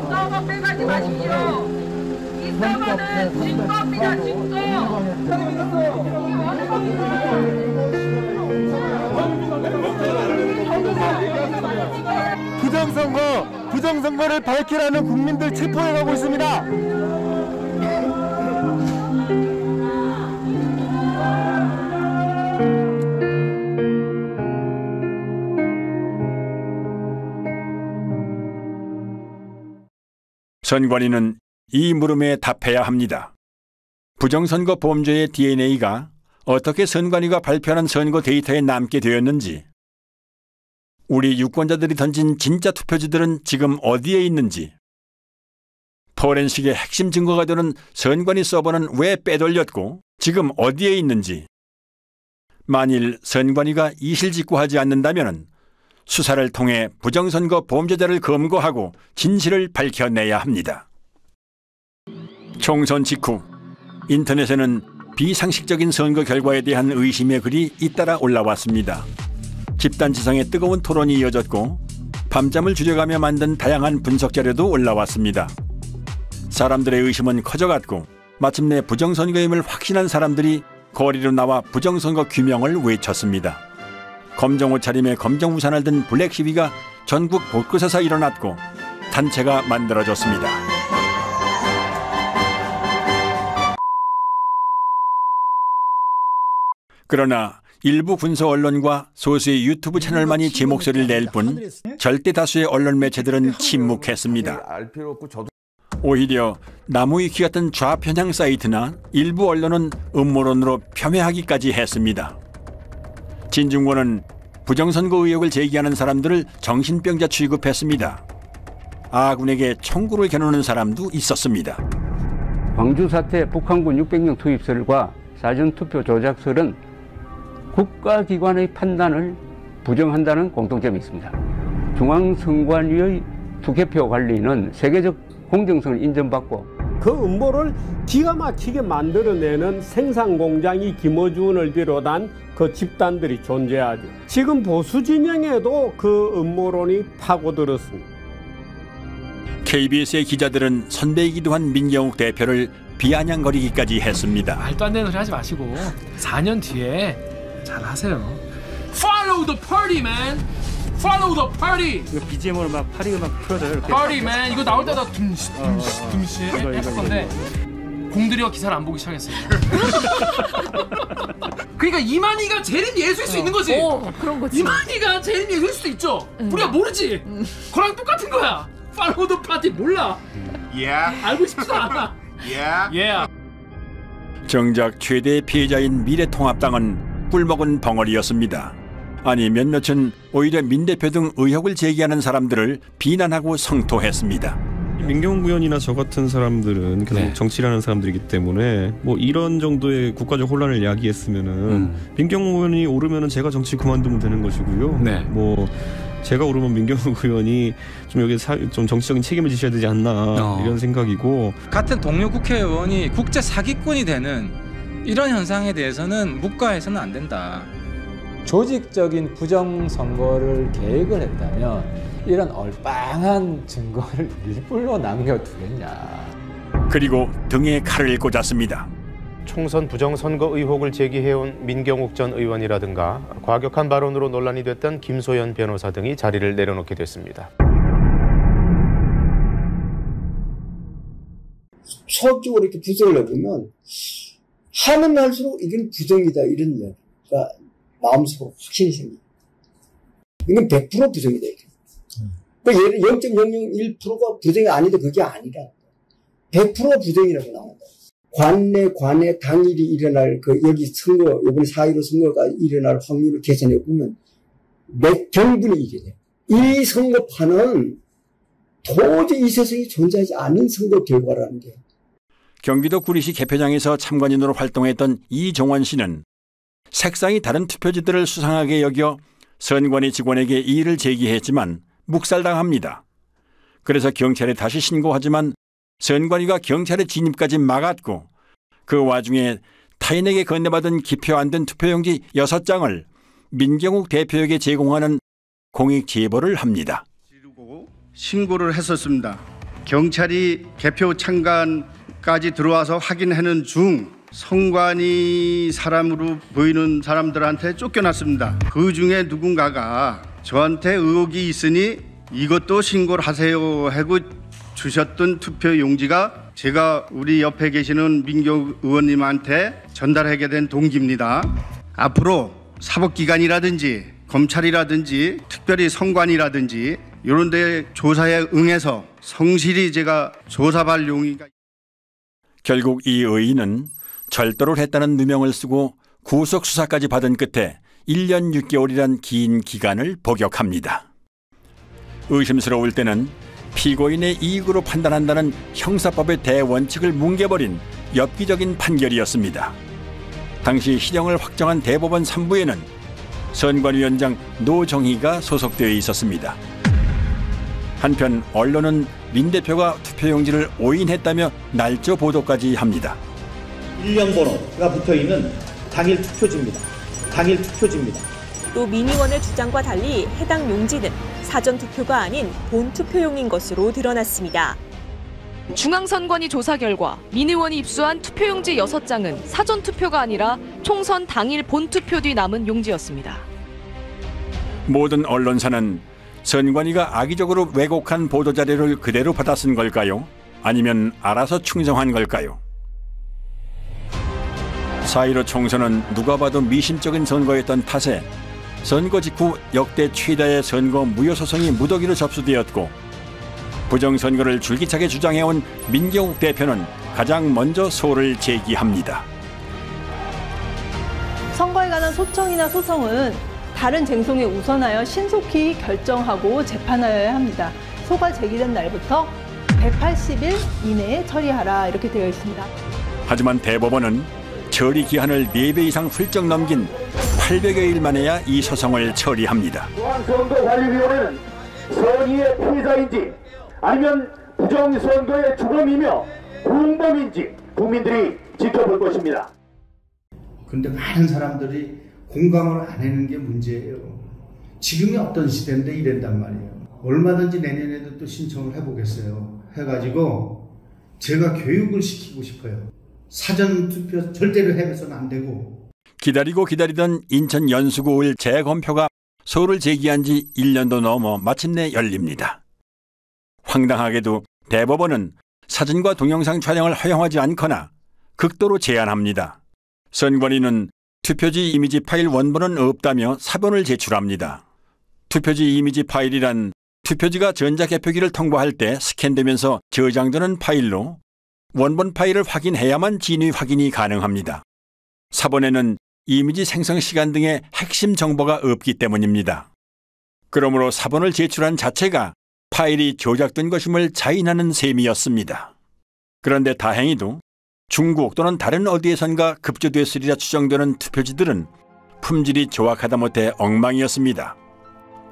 서버 빼가지 마십시오. 이 서버는 증거입니다, 증거. 부정선거를 밝히라는 국민들 체포해가고 있습니다. 선관위는 이 물음에 답해야 합니다. 부정선거 범죄의 DNA가 어떻게 선관위가 발표하는 선거 데이터에 남게 되었는지, 우리 유권자들이 던진 진짜 투표지들은 지금 어디에 있는지, 포렌식의 핵심 증거가 되는 선관위 서버는 왜 빼돌렸고 지금 어디에 있는지, 만일 선관위가 이실직고하지 않는다면 수사를 통해 부정선거 범죄자를 검거하고 진실을 밝혀내야 합니다. 총선 직후 인터넷에는 비상식적인 선거 결과에 대한 의심의 글이 잇따라 올라왔습니다. 집단 지성의 뜨거운 토론이 이어졌고 밤잠을 줄여가며 만든 다양한 분석 자료도 올라왔습니다. 사람들의 의심은 커져갔고 마침내 부정선거임을 확신한 사람들이 거리로 나와 부정선거 규명을 외쳤습니다. 검정 옷차림에 검정 우산을 든 블랙 시위가 전국 곳곳에서 일어났고 단체가 만들어졌습니다. 그러나 일부 군소 언론과 소수의 유튜브 채널만이 제 목소리를 낼 뿐 절대 다수의 언론 매체들은 침묵했습니다. 오히려 나무위키 같은 좌편향 사이트나 일부 언론은 음모론으로 폄훼하기까지 했습니다. 진중권은 부정선거 의혹을 제기하는 사람들을 정신병자 취급했습니다. 아군에게 총구를 겨누는 사람도 있었습니다. 광주 사태 북한군 600명 투입설과 사전투표 조작설은 국가기관의 판단을 부정한다는 공통점이 있습니다. 중앙선관위의 투개표 관리는 세계적 공정성을 인정받고 그 음모를 기가 막히게 만들어내는 생산공장이 김어준을 비롯한 그 집단들이 존재하죠. 지금 보수 진영에도 그 음모론이 파고들었습니다. KBS의 기자들은 선배이기도 한 민경욱 대표를 비아냥거리기까지 했습니다. 말도 안 되는 소리 하지 마시고 4년 뒤에 잘 하세요. Follow the party, man. Follow the party. 이거 BGM으로 막 파리 음악 풀어줘요. 이렇게. Party, man. 이거 나올 때다 둠시 할 건데 공들여 기사를 안 보기 시작했어요. 그러니까 이만희가 재림 예수일 수 있는 거지. 그런 거지. 이만희가 재림 예수일 수도 있죠. 우리가 모르지. 그랑 똑같은 거야. Follow the party 몰라. 알고 싶지도 않아. 정작 최대 피해자인 미래통합당은 꿀먹은 벙어리였습니다. 아니 몇몇은 오히려 민 대표 등 의혹을 제기하는 사람들을 비난하고 성토했습니다. 민경욱 의원이나 저 같은 사람들은 계속 정치를 하는 사람들이기 때문에 뭐 이런 정도의 국가적 혼란을 야기했으면은 민경욱 의원이 오르면은 제가 정치 그만두면 되는 것이고요. 뭐 제가 오르면 민경욱 의원이 좀 여기 좀 정치적인 책임을 지셔야 되지 않나 이런 생각이고, 같은 동료 국회의원이 국제 사기꾼이 되는 이런 현상에 대해서는 묵과해서는 안 된다. 조직적인 부정선거를 계획을 했다면 이런 얼빵한 증거를 일부러 남겨두겠냐. 그리고 등에 칼을 꽂았습니다. 총선 부정선거 의혹을 제기해온 민경욱 전 의원이라든가 과격한 발언으로 논란이 됐던 김소연 변호사 등이 자리를 내려놓게 됐습니다. 수학적으로 이렇게 분석을 해보면 하면 할수록 이건 부정이다 이런 얘기가 마음속으로 확신이 생겨요. 이건 100% 부정이다. 그러니까 0.001%가 부정이 아닌데 그게 아니라 100% 부정이라고 나온다. 관내 당일이 일어날 여기 선거 이번에 4.15 선거가 일어날 확률을 계산해 보면 몇 경분이 이래 돼. 이 선거판은 도저히 이 세상에 존재하지 않는 선거 결과라는 게. 경기도 구리시 개표장에서 참관인으로 활동했던 이종원 씨는 색상이 다른 투표지들을 수상하게 여겨 선관위 직원에게 이의를 제기했지만 묵살당합니다. 그래서 경찰에 다시 신고하지만 선관위가 경찰의 진입까지 막았고 그 와중에 타인에게 건네받은 기표 안 된 투표용지 6장을 민경욱 대표에게 제공하는 공익 제보를 합니다. 신고를 했었습니다. 경찰이 개표 참관까지 들어와서 확인하는 중 선관위 사람으로 보이는 사람들한테 쫓겨났습니다. 그 중에 누군가가 저한테 의혹이 있으니 이것도 신고를 하세요 하고 주셨던 투표 용지가 제가 우리 옆에 계시는 민경욱 의원님한테 전달하게 된 동기입니다. 앞으로 사법기관이라든지 검찰이라든지 특별히 선관위라든지 이런 데 조사에 응해서 성실히 제가 조사할 용의가. 결국 이 의인은 절도를 했다는 누명을 쓰고 구속수사까지 받은 끝에 1년 6개월이란 긴 기간을 복역합니다. 의심스러울 때는 피고인의 이익으로 판단한다는 형사법의 대원칙을 뭉개버린 엽기적인 판결이었습니다. 당시 실형을 확정한 대법원 3부에는 선관위원장 노정희가 소속되어 있었습니다. 한편 언론은 민 대표가 투표용지를 오인했다며 날조 보도까지 합니다. 일련 번호가 붙어있는 당일 투표지입니다. 당일 투표지입니다. 또 민의원의 주장과 달리 해당 용지는 사전 투표가 아닌 본 투표용인 것으로 드러났습니다. 중앙선관위 조사 결과 민의원이 입수한 투표용지 6장은 사전 투표가 아니라 총선 당일 본 투표 뒤 남은 용지였습니다. 모든 언론사는 선관위가 악의적으로 왜곡한 보도자료를 그대로 받아 쓴 걸까요? 아니면 알아서 충성한 걸까요? 4.15 총선은 누가 봐도 미심적인 선거였던 탓에 선거 직후 역대 최다의 선거 무효 소송이 무더기로 접수되었고, 부정선거를 줄기차게 주장해온 민경욱 대표는 가장 먼저 소를 제기합니다. 선거에 관한 소청이나 소송은 다른 쟁송에 우선하여 신속히 결정하고 재판하여야 합니다. 소가 제기된 날부터 180일 이내에 처리하라, 이렇게 되어 있습니다. 하지만 대법원은 처리 기한을 4배 이상 훌쩍 넘긴 800여일 만에야 이 소송을 처리합니다. 중앙선거관리위원회는 선의의 피해자인지 아니면 부정선거의 주범이며 공범인지 국민들이 지켜볼 것입니다. 그런데 많은 사람들이 공감을 안 하는 게 문제예요. 지금이 어떤 시대인데 이랬단 말이에요. 얼마든지 내년에도 또 신청을 해보겠어요. 해가지고 제가 교육을 시키고 싶어요. 사전투표 절대로 해서는 안 되고. 기다리고 기다리던 인천 연수구을 재검표가 소를 제기한 지 1년도 넘어 마침내 열립니다. 황당하게도 대법원은 사진과 동영상 촬영을 허용하지 않거나 극도로 제한합니다. 선관위는 투표지 이미지 파일 원본은 없다며 사본을 제출합니다. 투표지 이미지 파일이란 투표지가 전자개표기를 통과할 때 스캔되면서 저장되는 파일로 원본 파일을 확인해야만 진위 확인이 가능합니다. 사본에는 이미지 생성 시간 등의 핵심 정보가 없기 때문입니다. 그러므로 사본을 제출한 자체가 파일이 조작된 것임을 자인하는 셈이었습니다. 그런데 다행히도 중국 또는 다른 어디에선가 급조됐으리라 추정되는 투표지들은 품질이 조악하다 못해 엉망이었습니다.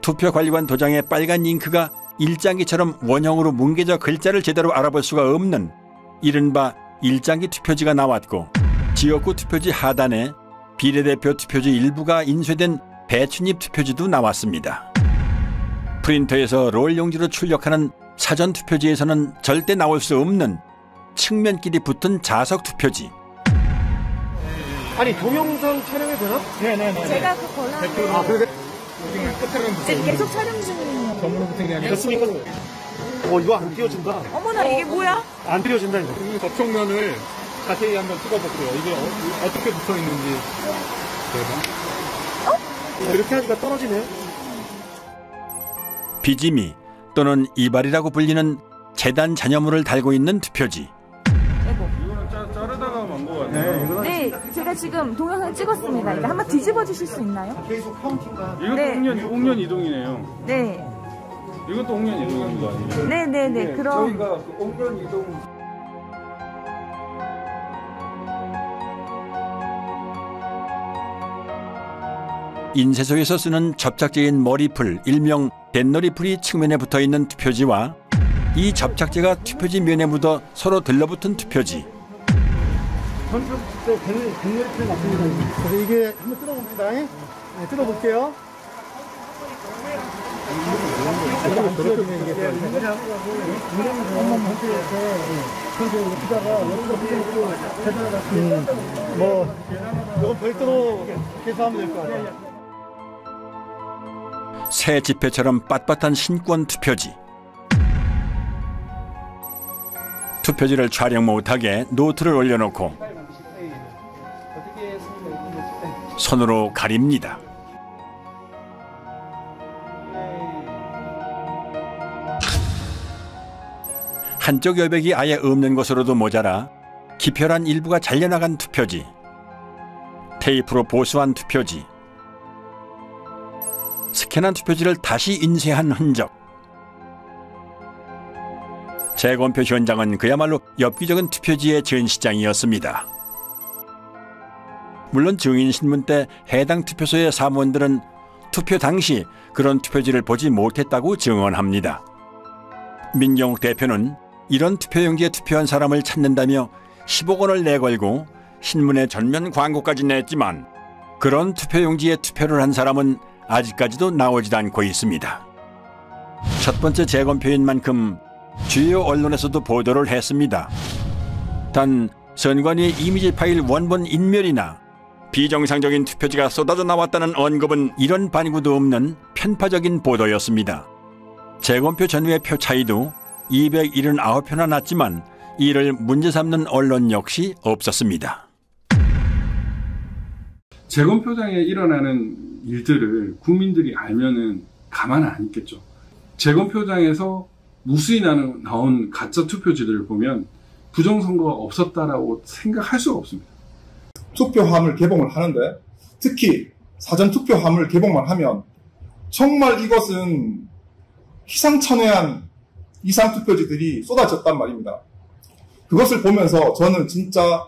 투표관리관 도장의 빨간 잉크가 일장기처럼 원형으로 뭉개져 글자를 제대로 알아볼 수가 없는 이른바 일장기 투표지가 나왔고, 지역구 투표지 하단에 비례대표 투표지 일부가 인쇄된 배춧잎 투표지도 나왔습니다. 프린터에서 롤 용지로 출력하는 사전 투표지에서는 절대 나올 수 없는 측면끼리 붙은 자석 투표지. 아니 동영상 촬영이 되나? 네네네. 제가 그 권한을 계속 촬영 중이에요. 전문부팅이 아니라 됐습니까? 이거 안 띄워진다. 어머나, 이게 뭐야? 안 띄워진다 이거. 이 겉쪽면을 자세히 한번 찍어볼게요. 이게 어떻게 붙어 있는지. 이렇게 하니까 떨어지네요. 비지미 또는 이발이라고 불리는 재단 잔여물을 달고 있는 투표지. 이거는 자르다가 만 거 같아요. 네, 제가 지금 동영상 찍었습니다. 이거 한번 뒤집어 주실 수 있나요? 계속 카운팅가. 이것도 네. 옥년 이동이네요. 네. 이것도 옥년 이동인 거 아니에요? 네네네. 그럼 저희가 그 옥년 이동. 인쇄소에서 쓰는 접착제인 머리풀, 일명 댄너리풀이 측면에 붙어있는 투표지와 이 접착제가 투표지 면에 묻어 서로 들러붙은 투표지. 전표 댄너리풀 맞습니다. 그래서 이게 한번 뜯어봅니다. 네, 뜯어볼게요. 이건 별도로 계산하면 될 것 같아요. 새 지폐처럼 빳빳한 신권 투표지. 투표지를 촬영 못하게 노트를 올려놓고 손으로 가립니다. 한쪽 여백이 아예 없는 것으로도 모자라 기표란 일부가 잘려나간 투표지, 테이프로 보수한 투표지, 스캔한 투표지를 다시 인쇄한 흔적. 재검표 현장은 그야말로 엽기적인 투표지의 전시장이었습니다. 물론 증인신문 때 해당 투표소의 사무원들은 투표 당시 그런 투표지를 보지 못했다고 증언합니다. 민경욱 대표는 이런 투표용지에 투표한 사람을 찾는다며 10억 원을 내걸고 신문에 전면 광고까지 냈지만 그런 투표용지에 투표를 한 사람은 아직까지도 나오지 않고 있습니다. 첫 번째 재검표인 만큼 주요 언론에서도 보도를 했습니다. 단 선관위의 이미지 파일 원본 인멸이나 비정상적인 투표지가 쏟아져 나왔다는 언급은 이런 반구도 없는 편파적인 보도였습니다. 재검표 전후의 표 차이도 279표나 났지만 이를 문제 삼는 언론 역시 없었습니다. 재검표장에 일어나는 일들을 국민들이 알면은 가만 안 있겠죠. 재검표장에서 무수히 나온 가짜 투표지들을 보면 부정선거가 없었다라고 생각할 수가 없습니다. 투표함을 개봉을 하는데 특히 사전투표함을 개봉만 하면 정말 이것은 희상천외한 이상투표지들이 쏟아졌단 말입니다. 그것을 보면서 저는 진짜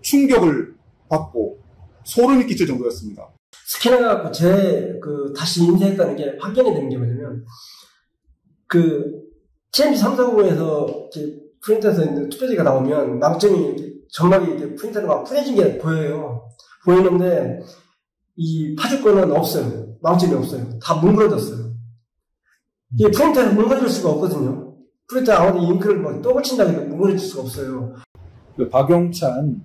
충격을 받고 소름이 끼칠 정도였습니다. 스캔해갖고 다시 인쇄했다는 게 확인이 된 게 뭐냐면, TMC 340에서 프린터에서 있는 투표지가 나오면 망점이 점막이 이렇게 프린터로 막 풀어진 게 보여요. 보이는데, 이 파주권은 없어요. 망점이 없어요. 다 뭉그러졌어요. 이게 프린터에서 뭉그러질 수가 없거든요. 프린터 아무리 잉크를 막 떠붙인다고 해도 뭉그러질 수가 없어요. 박용찬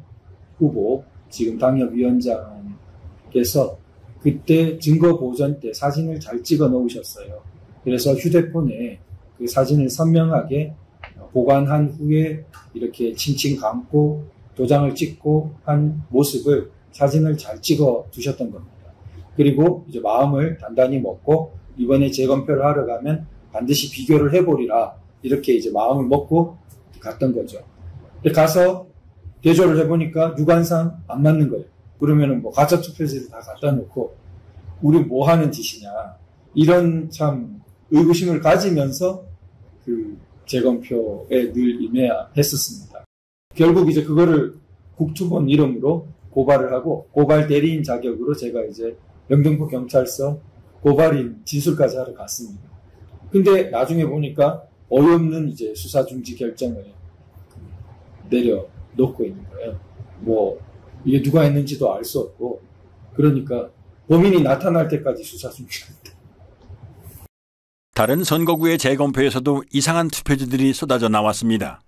후보, 지금 당협위원장께서 그때 증거 보전 때 사진을 잘 찍어 놓으셨어요. 그래서 휴대폰에 그 사진을 선명하게 보관한 후에 이렇게 칭칭 감고 도장을 찍고 한 모습을 사진을 잘 찍어 두셨던 겁니다. 그리고 이제 마음을 단단히 먹고 이번에 재검표를 하러 가면 반드시 비교를 해보리라 이렇게 이제 마음을 먹고 갔던 거죠. 가서 대조를 해보니까 유관상 안 맞는 거예요. 그러면은 뭐 가짜 투표지를 다 갖다 놓고 우리 뭐 하는 짓이냐 이런 참 의구심을 가지면서 그 재검표에 늘 임해했었습니다. 결국 이제 그거를 국투본 이름으로 고발을 하고 고발 대리인 자격으로 제가 이제 영등포 경찰서 고발인 진술까지 하러 갔습니다. 근데 나중에 보니까 어이없는 이제 수사 중지 결정을 내려놓고 있는 거예요. 뭐 이게 누가 했는지도 알 수 없고 그러니까 범인이 나타날 때까지 수사 중지한다. 다른 선거구의 재검표에서도 이상한 투표지들이 쏟아져 나왔습니다.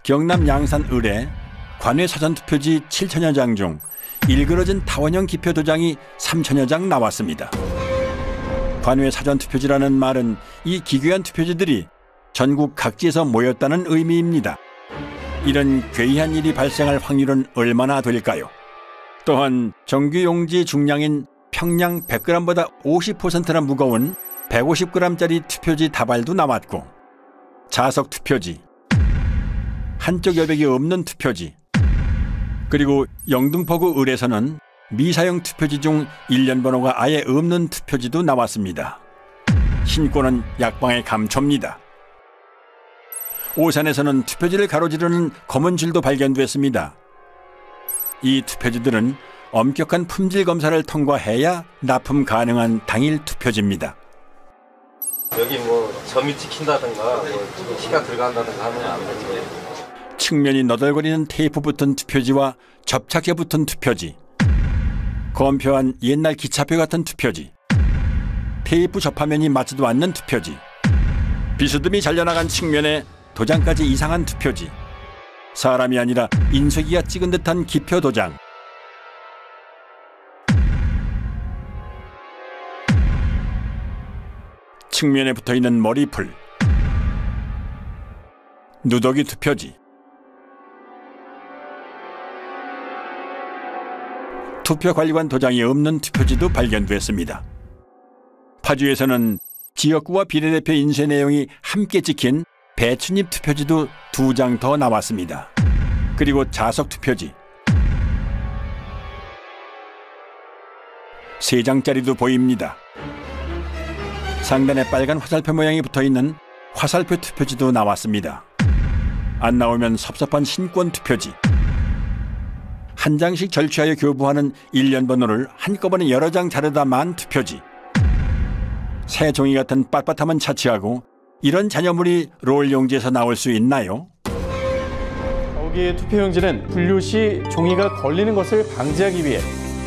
경남 양산 을에 관외 사전투표지 7천여 장 중 일그러진 타원형 기표 도장이 3천여 장 나왔습니다. 관외 사전투표지라는 말은 이 기괴한 투표지들이 전국 각지에서 모였다는 의미입니다. 이런 괴이한 일이 발생할 확률은 얼마나 될까요? 또한 정규용지 중량인 평량 100g보다 50%나 무거운 150g짜리 투표지 다발도 나왔고 자석 투표지, 한쪽 여백이 없는 투표지, 그리고 영등포구 을에서는 미사용 투표지 중 일련 번호가 아예 없는 투표지도 나왔습니다. 신고는 약방의 감초입니다. 오산에서는 투표지를 가로지르는 검은 줄도 발견됐습니다. 이 투표지들은 엄격한 품질 검사를 통과해야 납품 가능한 당일 투표지입니다. 여기 뭐 점이 찍힌다든가 뭐 키가 들어간다든가 하면 안 되죠. 측면이 너덜거리는 테이프 붙은 투표지와 접착제 붙은 투표지, 검표한 옛날 기차표 같은 투표지, 테이프 접화면이 맞지도 않는 투표지, 비스듬히 잘려나간 측면에 도장까지 이상한 투표지, 사람이 아니라 인쇄기가 찍은 듯한 기표 도장, 측면에 붙어있는 머리풀, 누더기 투표지, 투표관리관 도장이 없는 투표지도 발견됐습니다. 파주에서는 지역구와 비례대표 인쇄 내용이 함께 찍힌 배춧잎 투표지도 2장 더 나왔습니다. 그리고 자석 투표지 3장짜리도 보입니다. 상단에 빨간 화살표 모양이 붙어있는 화살표 투표지도 나왔습니다. 안 나오면 섭섭한 신권 투표지, 한 장씩 절취하여 교부하는 일련 번호를 한꺼번에 여러 장 자르다 만 투표지, 새 종이 같은 빳빳함은 차치하고 이런 잔여물이 롤 용지에서 나올 수 있나요? 여기에 투표용지는 분류 시 종이가 걸리는 것을 방지하기 위해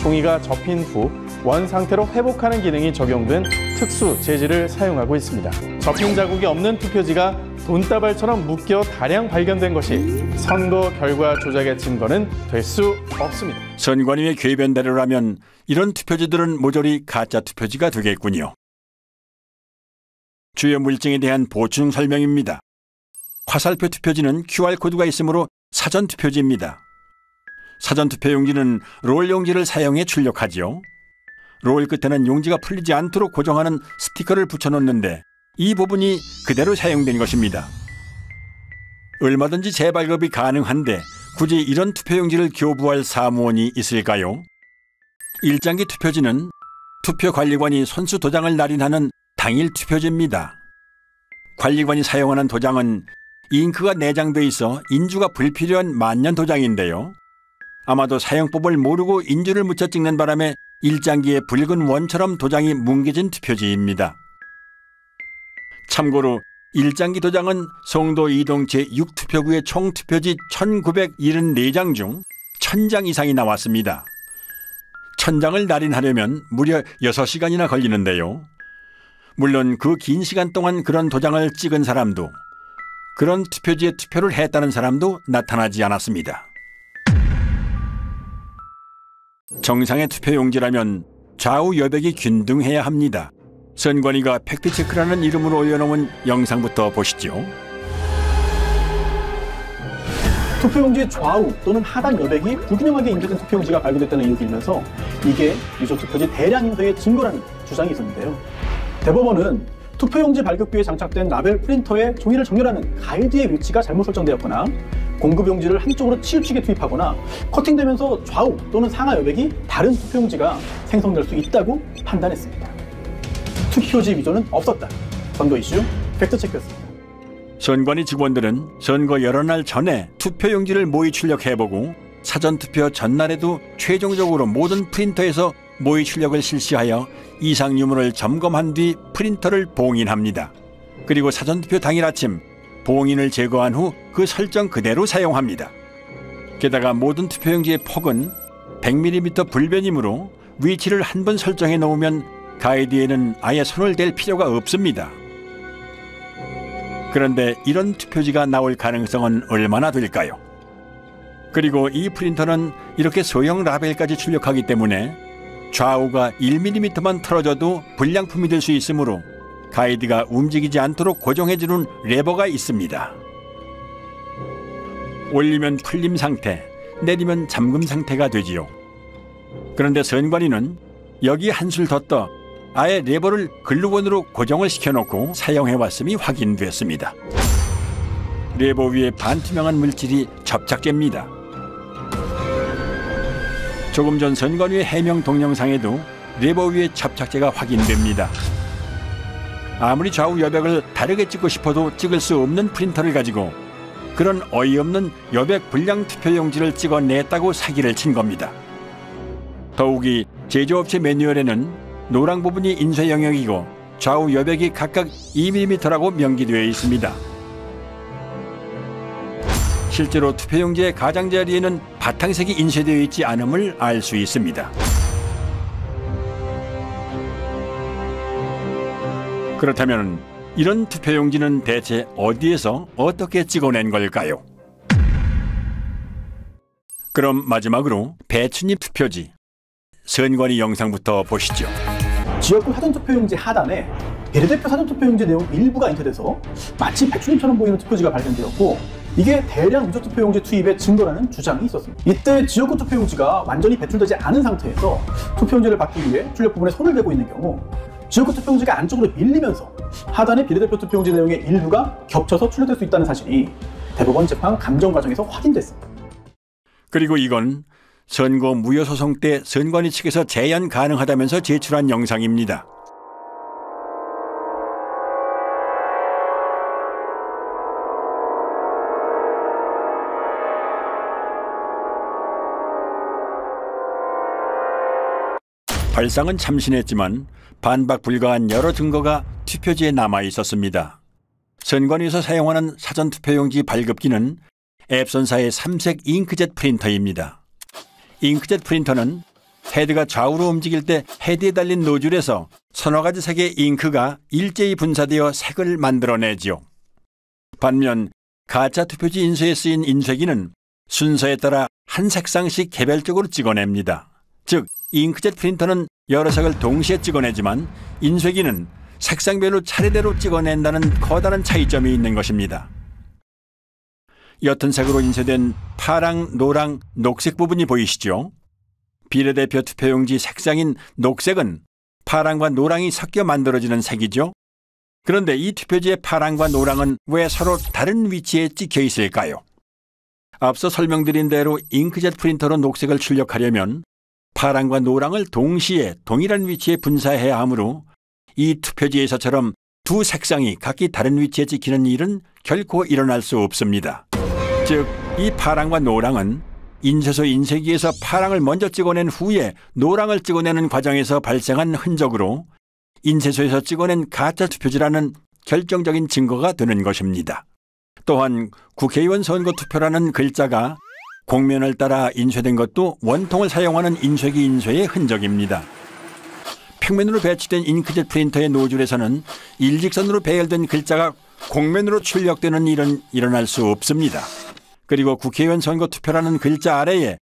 종이가 접힌 후 원 상태로 회복하는 기능이 적용된 특수 재질을 사용하고 있습니다. 접힌 자국이 없는 투표지가 돈다발처럼 묶여 다량 발견된 것이 선거 결과 조작의 증거는 될 수 없습니다. 선관위의 궤변대로라면 이런 투표지들은 모조리 가짜 투표지가 되겠군요. 주요 물증에 대한 보충 설명입니다. 화살표 투표지는 QR코드가 있으므로 사전투표지입니다. 사전투표용지는 롤 용지를 사용해 출력하지요. 롤 끝에는 용지가 풀리지 않도록 고정하는 스티커를 붙여놓는데 이 부분이 그대로 사용된 것입니다. 얼마든지 재발급이 가능한데 굳이 이런 투표용지를 교부할 사무원이 있을까요? 일장기 투표지는 투표관리관이 선수 도장을 날인하는 당일 투표지입니다. 관리관이 사용하는 도장은 잉크가 내장돼 있어 인주가 불필요한 만년 도장인데요. 아마도 사용법을 모르고 인주를 묻혀 찍는 바람에 일장기에 붉은 원처럼 도장이 뭉개진 투표지입니다. 참고로 일장기 도장은 송도 이동 제6투표구의 총 투표지 1974장 중 1000장 이상이 나왔습니다. 1000장을 날인하려면 무려 6시간이나 걸리는데요. 물론 그 긴 시간 동안 그런 도장을 찍은 사람도, 그런 투표지에 투표를 했다는 사람도 나타나지 않았습니다. 정상의 투표용지라면 좌우 여백이 균등해야 합니다. 선관위가 팩트체크라는 이름으로 올려놓은 영상부터 보시죠. 투표용지의 좌우 또는 하단 여백이 불균형하게 인쇄된 투표용지가 발견됐다는 의혹이 일면서 이게 유효투표지 대량 인쇄의 증거라는 주장이 있었는데요. 대법원은 투표용지 발급기에 장착된 라벨 프린터에 종이를 정렬하는 가이드의 위치가 잘못 설정되었거나 공급용지를 한쪽으로 치우치게 투입하거나 커팅되면서 좌우 또는 상하 여백이 다른 투표용지가 생성될 수 있다고 판단했습니다. 투표지 위조는 없었다. 선거 이슈 팩트체크였습니다. 선관위 직원들은 선거 여러 날 전에 투표용지를 모의 출력해보고 사전투표 전날에도 최종적으로 모든 프린터에서 모의 출력을 실시하여 이상 유무를 점검한 뒤 프린터를 봉인합니다. 그리고 사전투표 당일 아침 봉인을 제거한 후 그 설정 그대로 사용합니다. 게다가 모든 투표용지의 폭은 100mm 불변이므로 위치를 한 번 설정해 놓으면 가이드에는 아예 손을 댈 필요가 없습니다. 그런데 이런 투표지가 나올 가능성은 얼마나 될까요? 그리고 이 프린터는 이렇게 소형 라벨까지 출력하기 때문에 좌우가 1mm만 틀어져도 불량품이 될 수 있으므로 가이드가 움직이지 않도록 고정해주는 레버가 있습니다. 올리면 풀림 상태, 내리면 잠금 상태가 되지요. 그런데 선관위는 여기 한술 더 떠 아예 레버를 글루건으로 고정을 시켜놓고 사용해왔음이 확인됐습니다. 레버 위에 반투명한 물질이 접착제입니다. 조금 전 선관위의 해명 동영상에도 레버 위에 접착제가 확인됩니다. 아무리 좌우 여백을 다르게 찍고 싶어도 찍을 수 없는 프린터를 가지고 그런 어이없는 여백 불량 투표용지를 찍어냈다고 사기를 친 겁니다. 더욱이 제조업체 매뉴얼에는 노랑 부분이 인쇄 영역이고 좌우 여백이 각각 2mm라고 명기되어 있습니다. 실제로 투표용지의 가장자리에는 바탕색이 인쇄되어 있지 않음을 알 수 있습니다. 그렇다면 이런 투표용지는 대체 어디에서 어떻게 찍어낸 걸까요? 그럼 마지막으로 배추잎 투표지, 선관위 영상부터 보시죠. 지역구 사전투표용지 하단에 비례대표 사전투표용지 내용 일부가 인쇄돼서 마치 배추잎처럼 보이는 투표지가 발견되었고 이게 대량 위조투표용지 투입의 증거라는 주장이 있었습니다. 이때 지역구 투표용지가 완전히 배출되지 않은 상태에서 투표용지를 받기 위해 출력 부분에 손을 대고 있는 경우 지역구 투표용지가 안쪽으로 밀리면서 하단의 비례대표 투표용지 내용의 일부가 겹쳐서 출력될 수 있다는 사실이 대법원 재판 감정 과정에서 확인됐습니다. 그리고 이건 선거 무효소송 때 선관위 측에서 재연 가능하다면서 제출한 영상입니다. 발상은 참신했지만 반박 불가한 여러 증거가 투표지에 남아 있었습니다. 선관위에서 사용하는 사전투표용지 발급기는 앱손사의 3색 잉크젯 프린터입니다. 잉크젯 프린터는 헤드가 좌우로 움직일 때 헤드에 달린 노즐에서 서너 가지 색의 잉크가 일제히 분사되어 색을 만들어내지요. 반면 가짜 투표지 인쇄에 쓰인 인쇄기는 순서에 따라 한 색상씩 개별적으로 찍어냅니다. 즉, 잉크젯 프린터는 여러 색을 동시에 찍어내지만 인쇄기는 색상별로 차례대로 찍어낸다는 커다란 차이점이 있는 것입니다. 옅은 색으로 인쇄된 파랑, 노랑, 녹색 부분이 보이시죠? 비례대표 투표용지 색상인 녹색은 파랑과 노랑이 섞여 만들어지는 색이죠. 그런데 이 투표지의 파랑과 노랑은 왜 서로 다른 위치에 찍혀 있을까요? 앞서 설명드린 대로 잉크젯 프린터로 녹색을 출력하려면 파랑과 노랑을 동시에 동일한 위치에 분사해야 하므로 이 투표지에서처럼 두 색상이 각기 다른 위치에 찍히는 일은 결코 일어날 수 없습니다. 즉, 이 파랑과 노랑은 인쇄소 인쇄기에서 파랑을 먼저 찍어낸 후에 노랑을 찍어내는 과정에서 발생한 흔적으로 인쇄소에서 찍어낸 가짜 투표지라는 결정적인 증거가 되는 것입니다. 또한 국회의원 선거 투표라는 글자가 곡면을 따라 인쇄된 것도 원통을 사용하는 인쇄기 인쇄의 흔적입니다. 평면으로 배치된 잉크젯 프린터의 노즐에서는 일직선으로 배열된 글자가 곡면으로 출력되는 일은 일어날 수 없습니다. 그리고 국회의원 선거투표라는 글자 아래에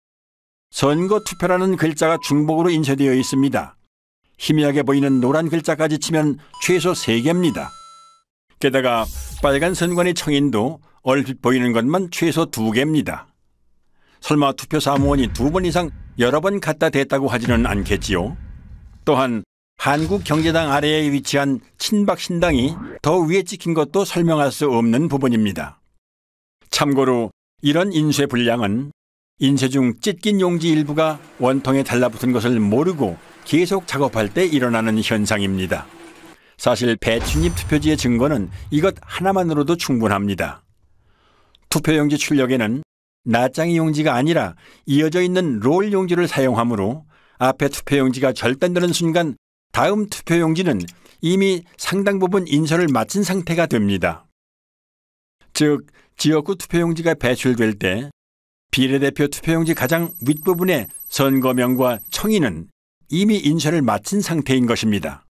선거투표라는 글자가 중복으로 인쇄되어 있습니다. 희미하게 보이는 노란 글자까지 치면 최소 3개입니다. 게다가 빨간 선관위 청인도 얼핏 보이는 것만 최소 2개입니다. 설마 투표 사무원이 2번 이상 여러 번 갖다 댔다고 하지는 않겠지요. 또한 한국경제당 아래에 위치한 친박신당이 더 위에 찍힌 것도 설명할 수 없는 부분입니다. 참고로 이런 인쇄 불량은 인쇄 중 찢긴 용지 일부가 원통에 달라붙은 것을 모르고 계속 작업할 때 일어나는 현상입니다. 사실 배춧잎 투표지의 증거는 이것 하나만으로도 충분합니다. 투표용지 출력에는 낱장이 용지가 아니라 이어져 있는 롤 용지를 사용하므로 앞에 투표용지가 절단되는 순간 다음 투표용지는 이미 상당 부분 인쇄를 마친 상태가 됩니다. 즉, 지역구 투표용지가 배출될 때 비례대표 투표용지 가장 윗부분의 선거명과 청인은 이미 인쇄를 마친 상태인 것입니다.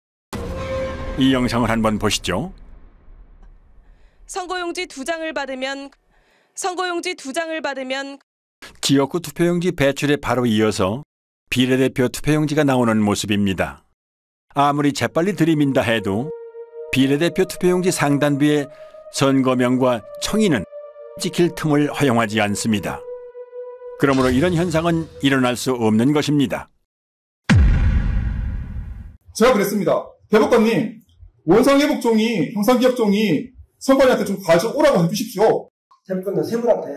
이 영상을 한번 보시죠. 선거용지 2장을 받으면 지역구 투표용지 배출에 바로 이어서 비례대표 투표용지가 나오는 모습입니다. 아무리 재빨리 들이민다 해도 비례대표 투표용지 상단부에 선거명과 청인은 찍힐 틈을 허용하지 않습니다. 그러므로 이런 현상은 일어날 수 없는 것입니다. 제가 그랬습니다. 대법관님, 원상회복종이, 형상기억종이 선관위한테 좀 가져오라고 해주십시오. 대법관은 세 분한테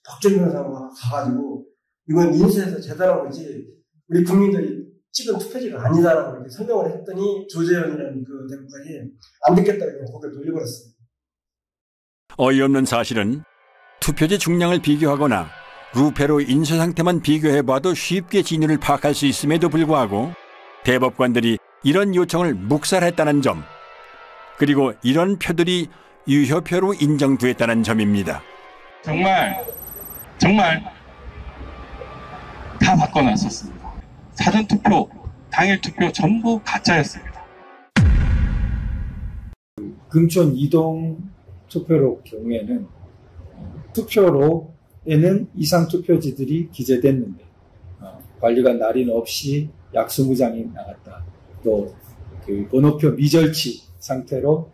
박준 변호사가 가가지고 이건 인쇄해서 제대로 거지 우리 국민들이 찍은 투표지가 아니다라고 이렇게 설명을 했더니 조재현이라는 그 대법관이 안 듣겠다고 고개를 돌려버렸어요. 어이없는 사실은 투표지 중량을 비교하거나 루페로 인쇄 상태만 비교해봐도 쉽게 진위를 파악할 수 있음에도 불구하고 대법관들이 이런 요청을 묵살했다는 점, 그리고 이런 표들이 유효표로 인정됐다는 점입니다. 정말 다 바꿔놨었습니다. 사전투표, 당일투표 전부 가짜였습니다. 금촌 이동 투표로 경우에는 투표로에는 이상 투표지들이 기재됐는데 관리관 날인 없이 약 20장이 나갔다. 또 그 번호표 미절치 상태로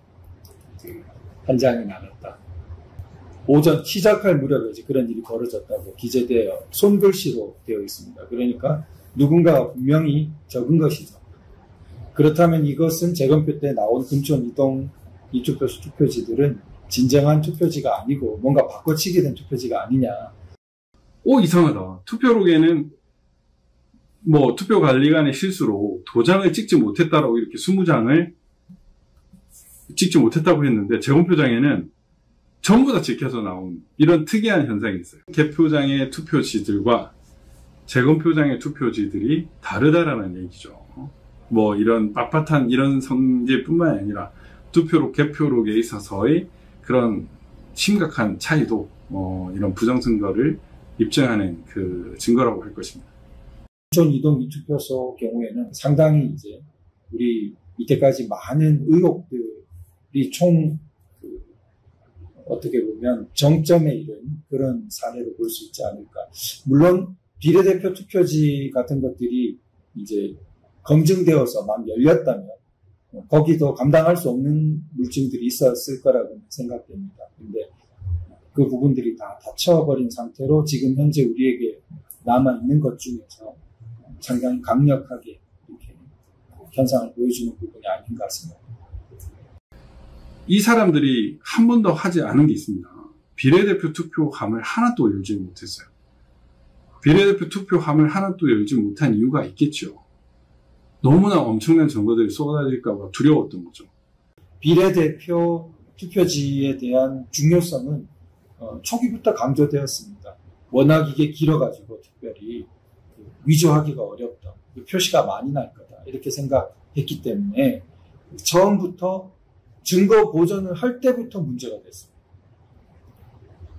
한 장이 나갔다. 오전 시작할 무렵에 이제 그런 일이 벌어졌다고 기재되어 손글씨로 되어 있습니다. 그러니까 누군가가 분명히 적은 것이죠. 그렇다면 이것은 재검표 때 나온 금촌 이동 이투표소 투표지들은 진정한 투표지가 아니고 뭔가 바꿔치기 된 투표지가 아니냐. 이상하다. 투표록에는 투표관리관의 실수로 도장을 찍지 못했다라고 이렇게 20장을 찍지 못했다고 했는데 재검표장에는 전부 다 찍혀서 나온 이런 특이한 현상이 있어요. 개표장의 투표지들과 재검표장의 투표지들이 다르다라는 얘기죠. 이런 빳빳한 이런 성질뿐만 아니라 투표록, 개표록에 있어서의 그런 심각한 차이도 이런 부정선거를 입증하는 그 증거라고 할 것입니다. 촌 이동 미투표소 경우에는 상당히 이제 우리 이때까지 많은 의혹들이 총 어떻게 보면 정점에 이른 그런 사례로 볼 수 있지 않을까. 물론 비례대표 투표지 같은 것들이 이제 검증되어서 막 열렸다면 거기도 감당할 수 없는 물증들이 있었을 거라고 생각됩니다. 근데 그 부분들이 다 닫혀버린 상태로 지금 현재 우리에게 남아있는 것 중에서 상당히 강력하게 이렇게 현상을 보여주는 부분이 아닌가 생각합니다. 이 사람들이 한 번도 하지 않은 게 있습니다. 비례대표 투표함을 하나도 열지 못했어요. 비례대표 투표함을 하나도 열지 못한 이유가 있겠죠. 너무나 엄청난 정보들이 쏟아질까 봐 두려웠던 거죠. 비례대표 투표지에 대한 중요성은 초기부터 강조되었습니다. 워낙 이게 길어가지고 특별히 위조하기가 어렵다. 표시가 많이 날 거다. 이렇게 생각했기 때문에 처음부터 증거 보전을 할 때부터 문제가 됐습니다.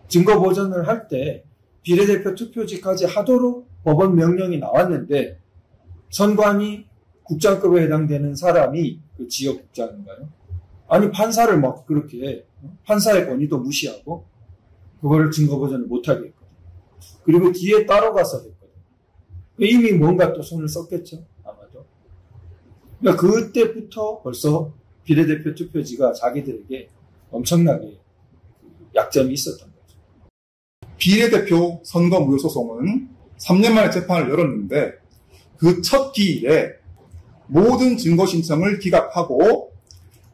증거 보전을 할 때 비례대표 투표지까지 하도록 법원 명령이 나왔는데 선관위 국장급에 해당되는 사람이 그 지역국장인가요? 아니 판사를 막 그렇게 판사의 권위도 무시하고 그거를 증거 보전을 못하게 했거든요. 그리고 뒤에 따로 가서 했거든요. 이미 뭔가 또 손을 썼겠죠. 아마도. 그러니까 그때부터 벌써 비례대표 투표지가 자기들에게 엄청나게 약점이 있었던 거죠. 비례대표 선거 무효 소송은 3년 만에 재판을 열었는데 그 첫 기일에 모든 증거 신청을 기각하고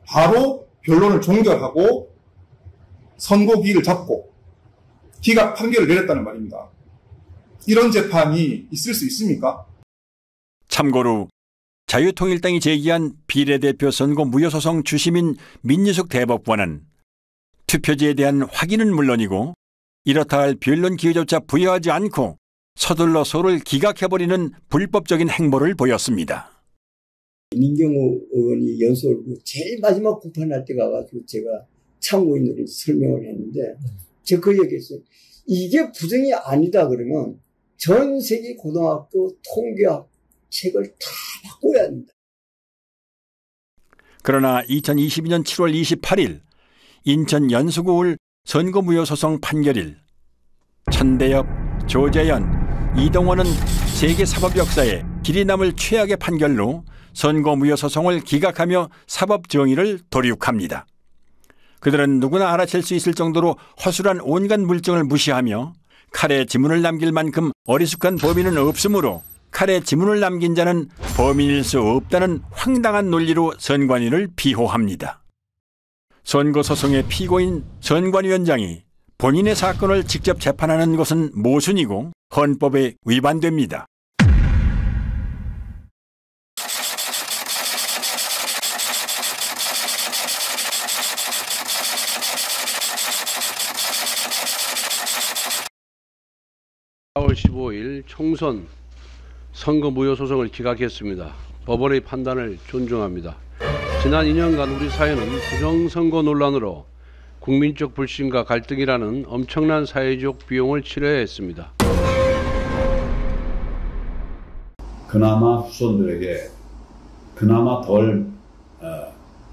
바로 변론을 종결하고 선고기일을 잡고 기각 판결을 내렸다는 말입니다. 이런 재판이 있을 수 있습니까? 참고로 자유통일당이 제기한 비례대표 선거 무효소송 주심인 민유숙 대법관은 투표지에 대한 확인은 물론이고 이렇다 할 변론 기회조차 부여하지 않고 서둘러 소를 기각해버리는 불법적인 행보를 보였습니다. 민경호 의원이 연설로 제일 마지막 공판할 때 가가지고 제가 참고인들이 설명을 했는데 제가 그 얘기했어요. 이게 부정이 아니다 그러면 전 세계 고등학교 통계학 책을 다 바꿔야 합니다. 그러나 2022년 7월 28일 인천 연수구울 선거무효소송 판결일 천대엽, 조재현, 이동원은 세계 사법 역사에 길이 남을 최악의 판결로 선거무효소송을 기각하며 사법 정의를 도륙합니다. 그들은 누구나 알아챌 수 있을 정도로 허술한 온갖 물증을 무시하며 칼에 지문을 남길 만큼 어리숙한 범인은 없으므로 칼에 지문을 남긴 자는 범인일 수 없다는 황당한 논리로 선관위를 비호합니다. 선거소송의 피고인 선관위원장이 본인의 사건을 직접 재판하는 것은 모순이고 헌법에 위반됩니다. (4월 15일) 총선 선거무효소송을 기각했습니다. 법원의 판단을 존중합니다. 지난 2년간 우리 사회는 부정선거 논란으로 국민적 불신과 갈등이라는 엄청난 사회적 비용을 치러야 했습니다. 그나마 후손들에게 그나마 덜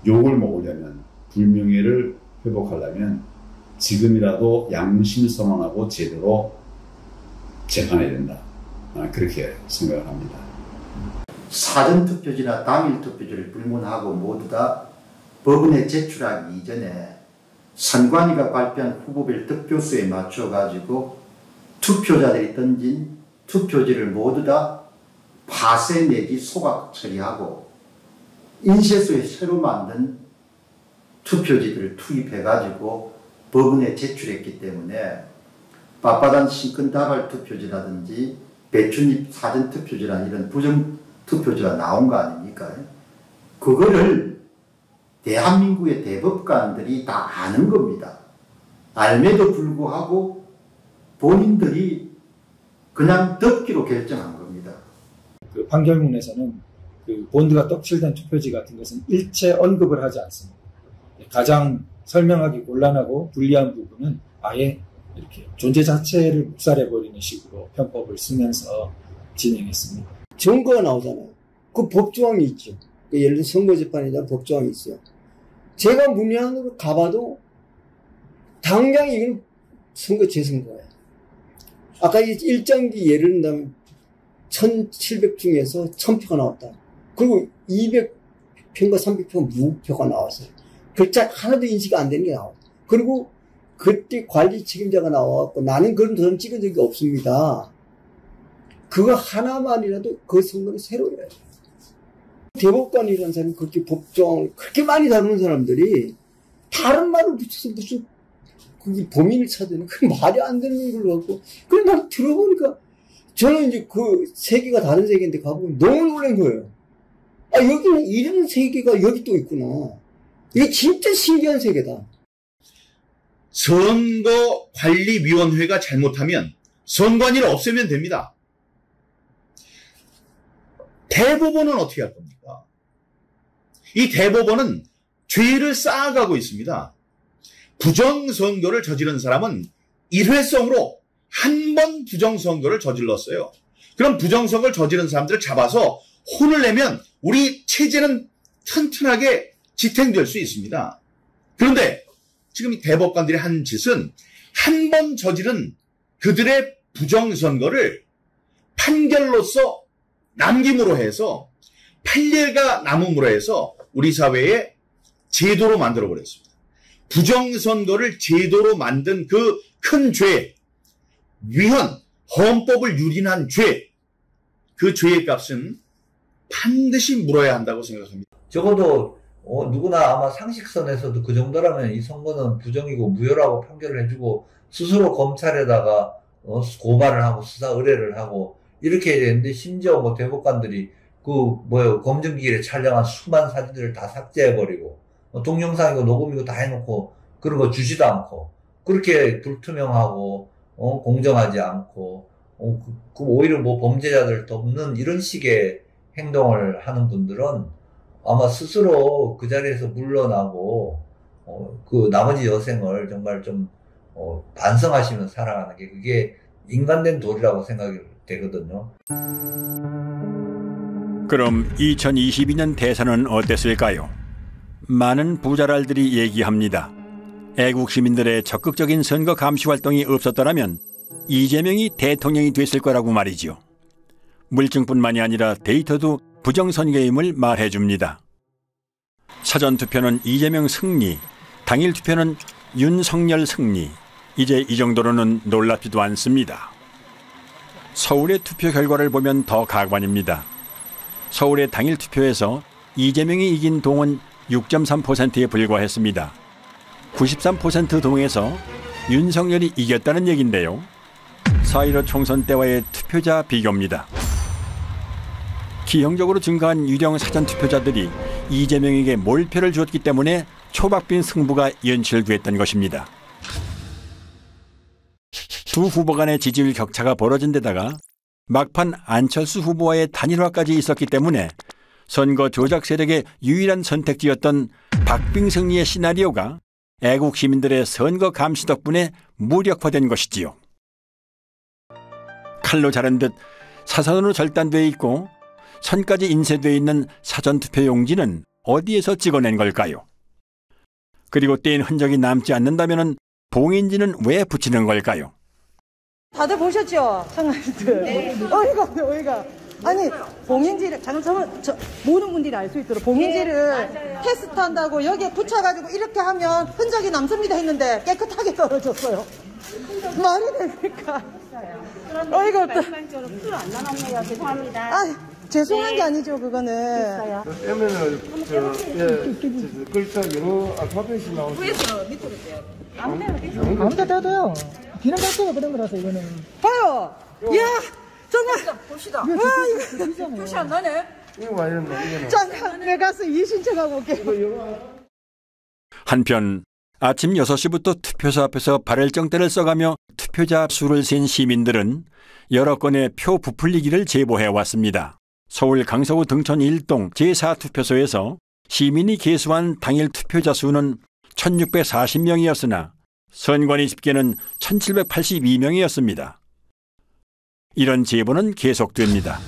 욕을 먹으려면 불명예를 회복하려면 지금이라도 양심선언하고 제대로 재판해야 된다. 그렇게 생각을 합니다. 사전투표지나 당일투표지를 불문하고 모두 다 법원에 제출하기 이전에 선관위가 발표한 후보별 득표수에 맞춰가지고 투표자들이 던진 투표지를 모두 다 파쇄 내지 소각 처리하고 인쇄소에 새로 만든 투표지들을 투입해가지고 법원에 제출했기 때문에 빳빳한 신권다발 투표지라든지 배춧잎 사전투표지라는 이런 부정투표지가 나온 거 아닙니까? 그거를 대한민국의 대법관들이 다 아는 겁니다. 알매도 불구하고 본인들이 그냥 듣기로 결정한 겁니다. 그 판결문에서는 그 본드가 떡칠된 투표지 같은 것은 일체 언급을 하지 않습니다. 가장 설명하기 곤란하고 불리한 부분은 아예 이렇게 존재 자체를 묵살해버리는 식으로 편법을 쓰면서 진행했습니다. 증거가 나오잖아요. 그 법조항이 있죠. 예를 들어 선거재판에 대한 법조항이 있어요. 제가 문의안으로 가봐도 당장 이건 선거 재선거예요. 아까 일정기 예를 든다면 1700 중에서 1000표가 나왔다. 그리고 200표인가 300표가 무표가 나왔어요. 글자 하나도 인식이 안 되는 게 나와요. 그리고 그때 관리 책임자가 나와갖고 나는 그런 도장 찍은 적이 없습니다. 그거 하나만이라도 그 선거를 새로 해야 돼요. 대법관이라는 사람이 그렇게 법조항을 그렇게 많이 다루는 사람들이 다른 말을 붙여서 무슨 그게 범인을 찾는 그 말이 안 되는 걸로 갖고 그래 난 들어보니까 저는 이제 그 세계가 다른 세계인데 가보면 너무 놀란 거예요. 아 여기는 이런 세계가 여기 또 있구나. 이게 진짜 신기한 세계다. 선거관리위원회가 잘못하면 선관위를 없애면 됩니다. 대법원은 어떻게 할 겁니까? 이 대법원은 죄를 쌓아가고 있습니다. 부정선거를 저지른 사람은 일회성으로 한 번 부정선거를 저질렀어요. 그럼 부정선거를 저지른 사람들을 잡아서 혼을 내면 우리 체제는 튼튼하게 지탱될 수 있습니다. 그런데 지금 이 대법관들이 한 짓은 한 번 저지른 그들의 부정선거를 판결로서 남김으로 해서 판례가 남음으로 해서 우리 사회에 제도로 만들어버렸습니다. 부정선거를 제도로 만든 그 큰 죄, 위헌, 헌법을 유린한 죄, 그 죄의 값은 반드시 물어야 한다고 생각합니다. 적어도 누구나 아마 상식선에서도 그 정도라면 이 선거는 부정이고 무효라고 판결을 해주고 스스로 검찰에다가 고발을 하고 수사 의뢰를 하고 이렇게 해야 되는데 심지어 뭐 대법관들이 검증기일에 촬영한 수많은 사진들을 다 삭제해버리고 동영상이고 녹음이고 다 해놓고 그런 거 주지도 않고 그렇게 불투명하고 공정하지 않고 오히려 뭐 범죄자들 돕는 이런 식의 행동을 하는 분들은 아마 스스로 그 자리에서 물러나고 그 나머지 여생을 정말 좀 반성하시면서 살아가는 게 그게 인간된 도리라고 생각이 되거든요. 그럼 2022년 대선은 어땠을까요? 많은 부자랄들이 얘기합니다. 애국 시민들의 적극적인 선거 감시 활동이 없었더라면 이재명이 대통령이 됐을 거라고 말이죠. 물증뿐만이 아니라 데이터도 부정선거임을 말해줍니다. 사전투표는 이재명 승리, 당일 투표는 윤석열 승리. 이제 이 정도로는 놀랍지도 않습니다. 서울의 투표 결과를 보면 더 가관입니다. 서울의 당일 투표에서 이재명이 이긴 동은 6.3%에 불과했습니다. 93% 동에서 윤석열이 이겼다는 얘긴데요. 4.15 총선 때와의 투표자 비교입니다. 기형적으로 증가한 유령 사전투표자들이 이재명에게 몰표를 주었기 때문에 초박빈 승부가 연출됐던 것입니다. 두 후보 간의 지지율 격차가 벌어진 데다가 막판 안철수 후보와의 단일화까지 있었기 때문에 선거 조작 세력의 유일한 선택지였던 박빙 승리의 시나리오가 애국 시민들의 선거 감시 덕분에 무력화된 것이지요. 칼로 자른 듯 사선으로 절단돼 있고 선까지 인쇄돼 있는 사전투표 용지는 어디에서 찍어낸 걸까요? 그리고 떼인 흔적이 남지 않는다면 봉인지는 왜 붙이는 걸까요? 다들 보셨죠? 청아이들. 네. 어이가. 아니, 봉인지를, 모든 분들이 알 수 있도록 봉인지를 테스트한다고 여기에 붙여가지고 이렇게 하면 흔적이 남습니다 했는데 깨끗하게 떨어졌어요. 말이 됩니까? 어이가 없다. 풀 안 남았네요. 죄송합니다. 죄송한 게 아니죠, 그거는. 그러면은, 글자 영어 알파벳이 나오죠. 위에서 밑으로 떼요. 아무데나 떼도요. 기능 자체가 그런 거라서 이거는. 봐요! 이야! 정말! 봅시다. 와, 이거 표시 안 나네? 이거 와 이랬나? 잠깐, 내가 가서 이신청하고 올게. 한편 아침 6시부터 투표소 앞에서 발열정대를 써가며 투표자 수를 센 시민들은 여러 건의 표 부풀리기를 제보해왔습니다. 서울 강서구 등촌 1동 제4투표소에서 시민이 계수한 당일 투표자 수는 1640명이었으나 선관위 집계는 1782명이었습니다. 이런 제보는 계속됩니다.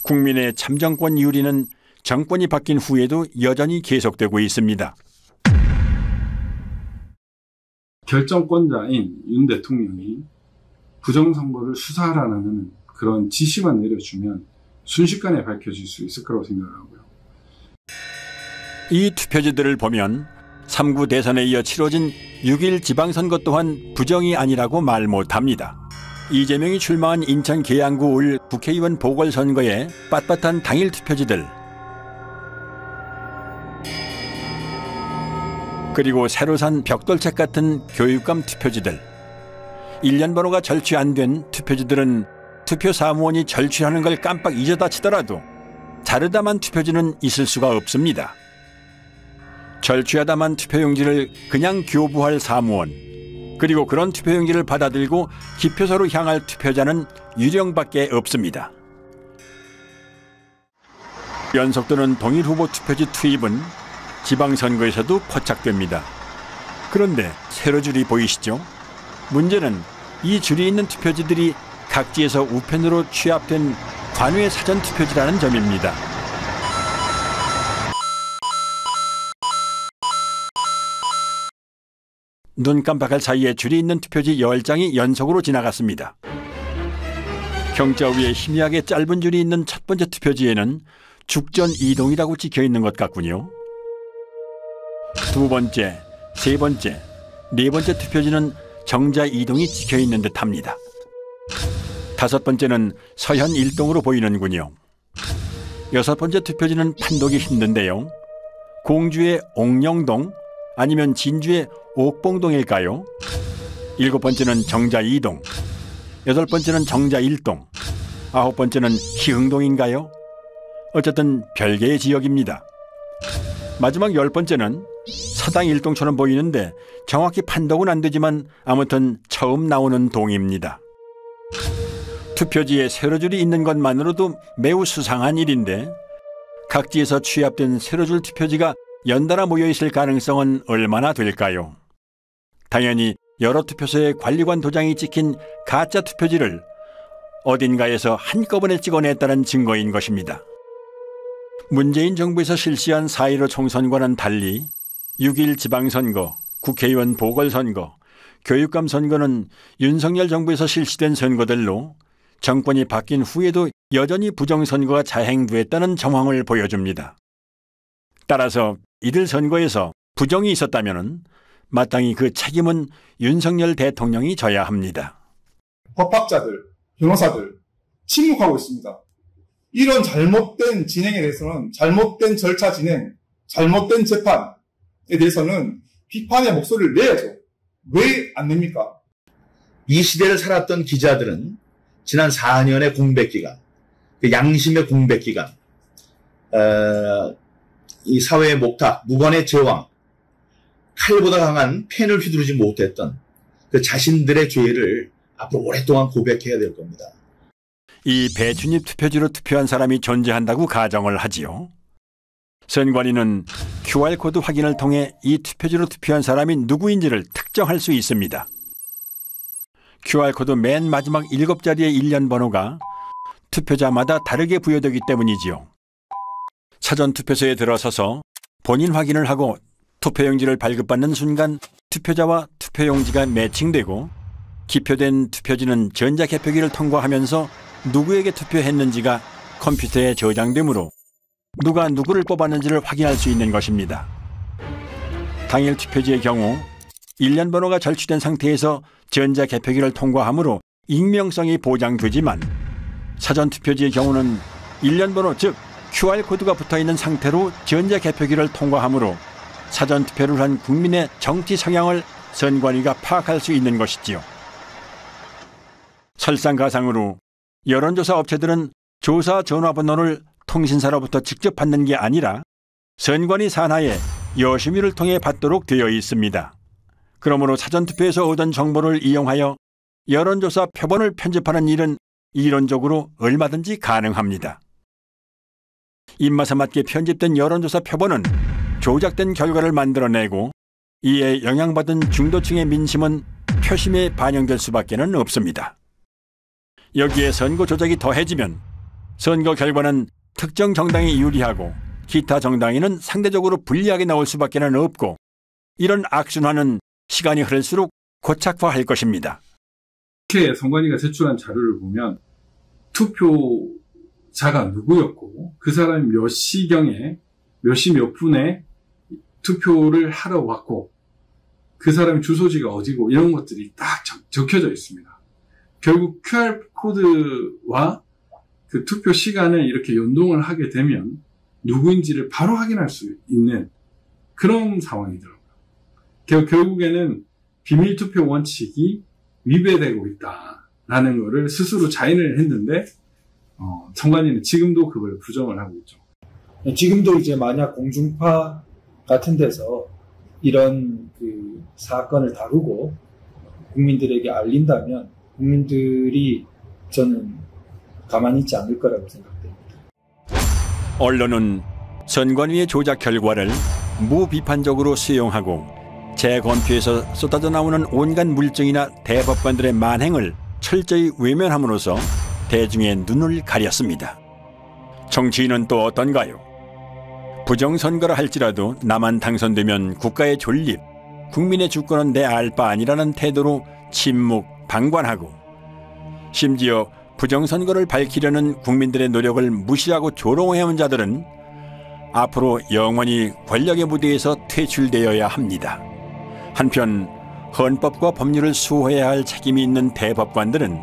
국민의 참정권 유리는 정권이 바뀐 후에도 여전히 계속되고 있습니다. 결정권자인 윤 대통령이 부정선거를 수사하라는 그런 지시만 내려주면 순식간에 밝혀질 수 있을 거라고 생각하고요. 이 투표지들을 보면 3구 대선에 이어 치러진 6.1 지방선거 또한 부정이 아니라고 말 못합니다. 이재명이 출마한 인천 계양구 올 국회의원 보궐선거의 빳빳한 당일 투표지들, 그리고 새로 산 벽돌책 같은 교육감 투표지들, 1년 번호가 절취 안 된 투표지들은 투표 사무원이 절취하는 걸 깜빡 잊었다 치더라도 자르다만 투표지는 있을 수가 없습니다. 절취하다만 투표용지를 그냥 교부할 사무원, 그리고 그런 투표용지를 받아들고 기표소로 향할 투표자는 유령밖에 없습니다. 연속되는 동일 후보 투표지 투입은 지방선거에서도 포착됩니다. 그런데 세로 줄이 보이시죠? 문제는 이 줄이 있는 투표지들이 각지에서 우편으로 취합된 관외 사전 투표지라는 점입니다. 눈 깜빡할 사이에 줄이 있는 투표지 10장이 연속으로 지나갔습니다. 경자 위에 희미하게 짧은 줄이 있는 첫 번째 투표지에는 죽전 이동이라고 찍혀있는 것 같군요. 두 번째, 세 번째, 네 번째 투표지는 정자 이동이 찍혀있는 듯합니다. 다섯 번째는 서현 일동으로 보이는군요. 여섯 번째 투표지는 판독이 힘든데요. 공주의 옥령동 아니면 진주의 옥봉동일까요? 일곱 번째는 정자 2동, 여덟 번째는 정자 1동, 아홉 번째는 희흥동인가요? 어쨌든 별개의 지역입니다. 마지막 10번째는 서당 1동처럼 보이는데 정확히 판독은 안 되지만 아무튼 처음 나오는 동입니다. 투표지에 세로줄이 있는 것만으로도 매우 수상한 일인데 각지에서 취합된 세로줄 투표지가 연달아 모여있을 가능성은 얼마나 될까요? 당연히 여러 투표소의 관리관 도장이 찍힌 가짜 투표지를 어딘가에서 한꺼번에 찍어냈다는 증거인 것입니다. 문재인 정부에서 실시한 4.15 총선과는 달리 6.1 지방선거, 국회의원 보궐선거, 교육감 선거는 윤석열 정부에서 실시된 선거들로 정권이 바뀐 후에도 여전히 부정선거가 자행됐다는 정황을 보여줍니다. 따라서 이들 선거에서 부정이 있었다면 마땅히 그 책임은 윤석열 대통령이 져야 합니다. 법학자들, 변호사들 침묵하고 있습니다. 이런 잘못된 진행에 대해서는 잘못된 절차 진행, 잘못된 재판에 대해서는 비판의 목소리를 내야죠. 왜 안 냅니까? 이 시대를 살았던 기자들은 지난 4년의 공백기간, 양심의 공백기간, 이 사회의 목탁, 무관의 제왕, 칼보다 강한 펜을 휘두르지 못했던 그 자신들의 죄를 앞으로 오랫동안 고백해야 될 겁니다. 이 배춘입 투표지로 투표한 사람이 존재한다고 가정을 하지요. 선관위는 QR코드 확인을 통해 이 투표지로 투표한 사람이 누구인지를 특정할 수 있습니다. QR코드 맨 마지막 7자리의 1년 번호가 투표자마다 다르게 부여되기 때문이지요. 사전투표소에 들어서서 본인 확인을 하고 투표용지를 발급받는 순간 투표자와 투표용지가 매칭되고 기표된 투표지는 전자개표기를 통과하면서 누구에게 투표했는지가 컴퓨터에 저장되므로 누가 누구를 뽑았는지를 확인할 수 있는 것입니다. 당일 투표지의 경우 1년 번호가 절취된 상태에서 전자개표기를 통과하므로 익명성이 보장되지만 사전투표지의 경우는 1년 번호 즉 QR코드가 붙어있는 상태로 전자개표기를 통과하므로 사전투표를 한 국민의 정치 성향을 선관위가 파악할 수 있는 것이지요. 설상가상으로 여론조사 업체들은 조사 전화번호를 통신사로부터 직접 받는 게 아니라 선관위 산하에 여심위를 통해 받도록 되어 있습니다. 그러므로 사전투표에서 얻은 정보를 이용하여 여론조사 표본을 편집하는 일은 이론적으로 얼마든지 가능합니다. 입맛에 맞게 편집된 여론조사 표본은 조작된 결과를 만들어내고 이에 영향받은 중도층의 민심은 표심에 반영될 수밖에는 없습니다. 여기에 선거 조작이 더해지면 선거 결과는 특정 정당이 유리하고 기타 정당에는 상대적으로 불리하게 나올 수밖에는 없고 이런 악순환은 시간이 흐를수록 고착화할 것입니다. 이렇게 선관위가 제출한 자료를 보면 투표자가 누구였고 그 사람이 몇 시경에 몇 시 몇 분에 투표를 하러 왔고 그 사람의 주소지가 어디고 이런 것들이 딱 적혀져 있습니다. 결국 QR코드와 그 투표 시간을 이렇게 연동을 하게 되면 누구인지를 바로 확인할 수 있는 그런 상황이더라고요. 결국에는 비밀투표 원칙이 위배되고 있다라는 것을 스스로 자인을 했는데 선관위는 지금도 그걸 부정을 하고 있죠. 지금도 이제 만약 공중파 같은 데서 이런 그 사건을 다루고 국민들에게 알린다면 국민들이 저는 가만히 있지 않을 거라고 생각됩니다. 언론은 선관위의 조작 결과를 무비판적으로 수용하고 재검표에서 쏟아져 나오는 온갖 물증이나 대법관들의 만행을 철저히 외면함으로써 대중의 눈을 가렸습니다. 정치인은 또 어떤가요? 부정선거라 할지라도 나만 당선되면 국가의 존립, 국민의 주권은 내 알 바 아니라는 태도로 침묵, 방관하고 심지어 부정선거를 밝히려는 국민들의 노력을 무시하고 조롱해온 자들은 앞으로 영원히 권력의 무대에서 퇴출되어야 합니다. 한편 헌법과 법률을 수호해야 할 책임이 있는 대법관들은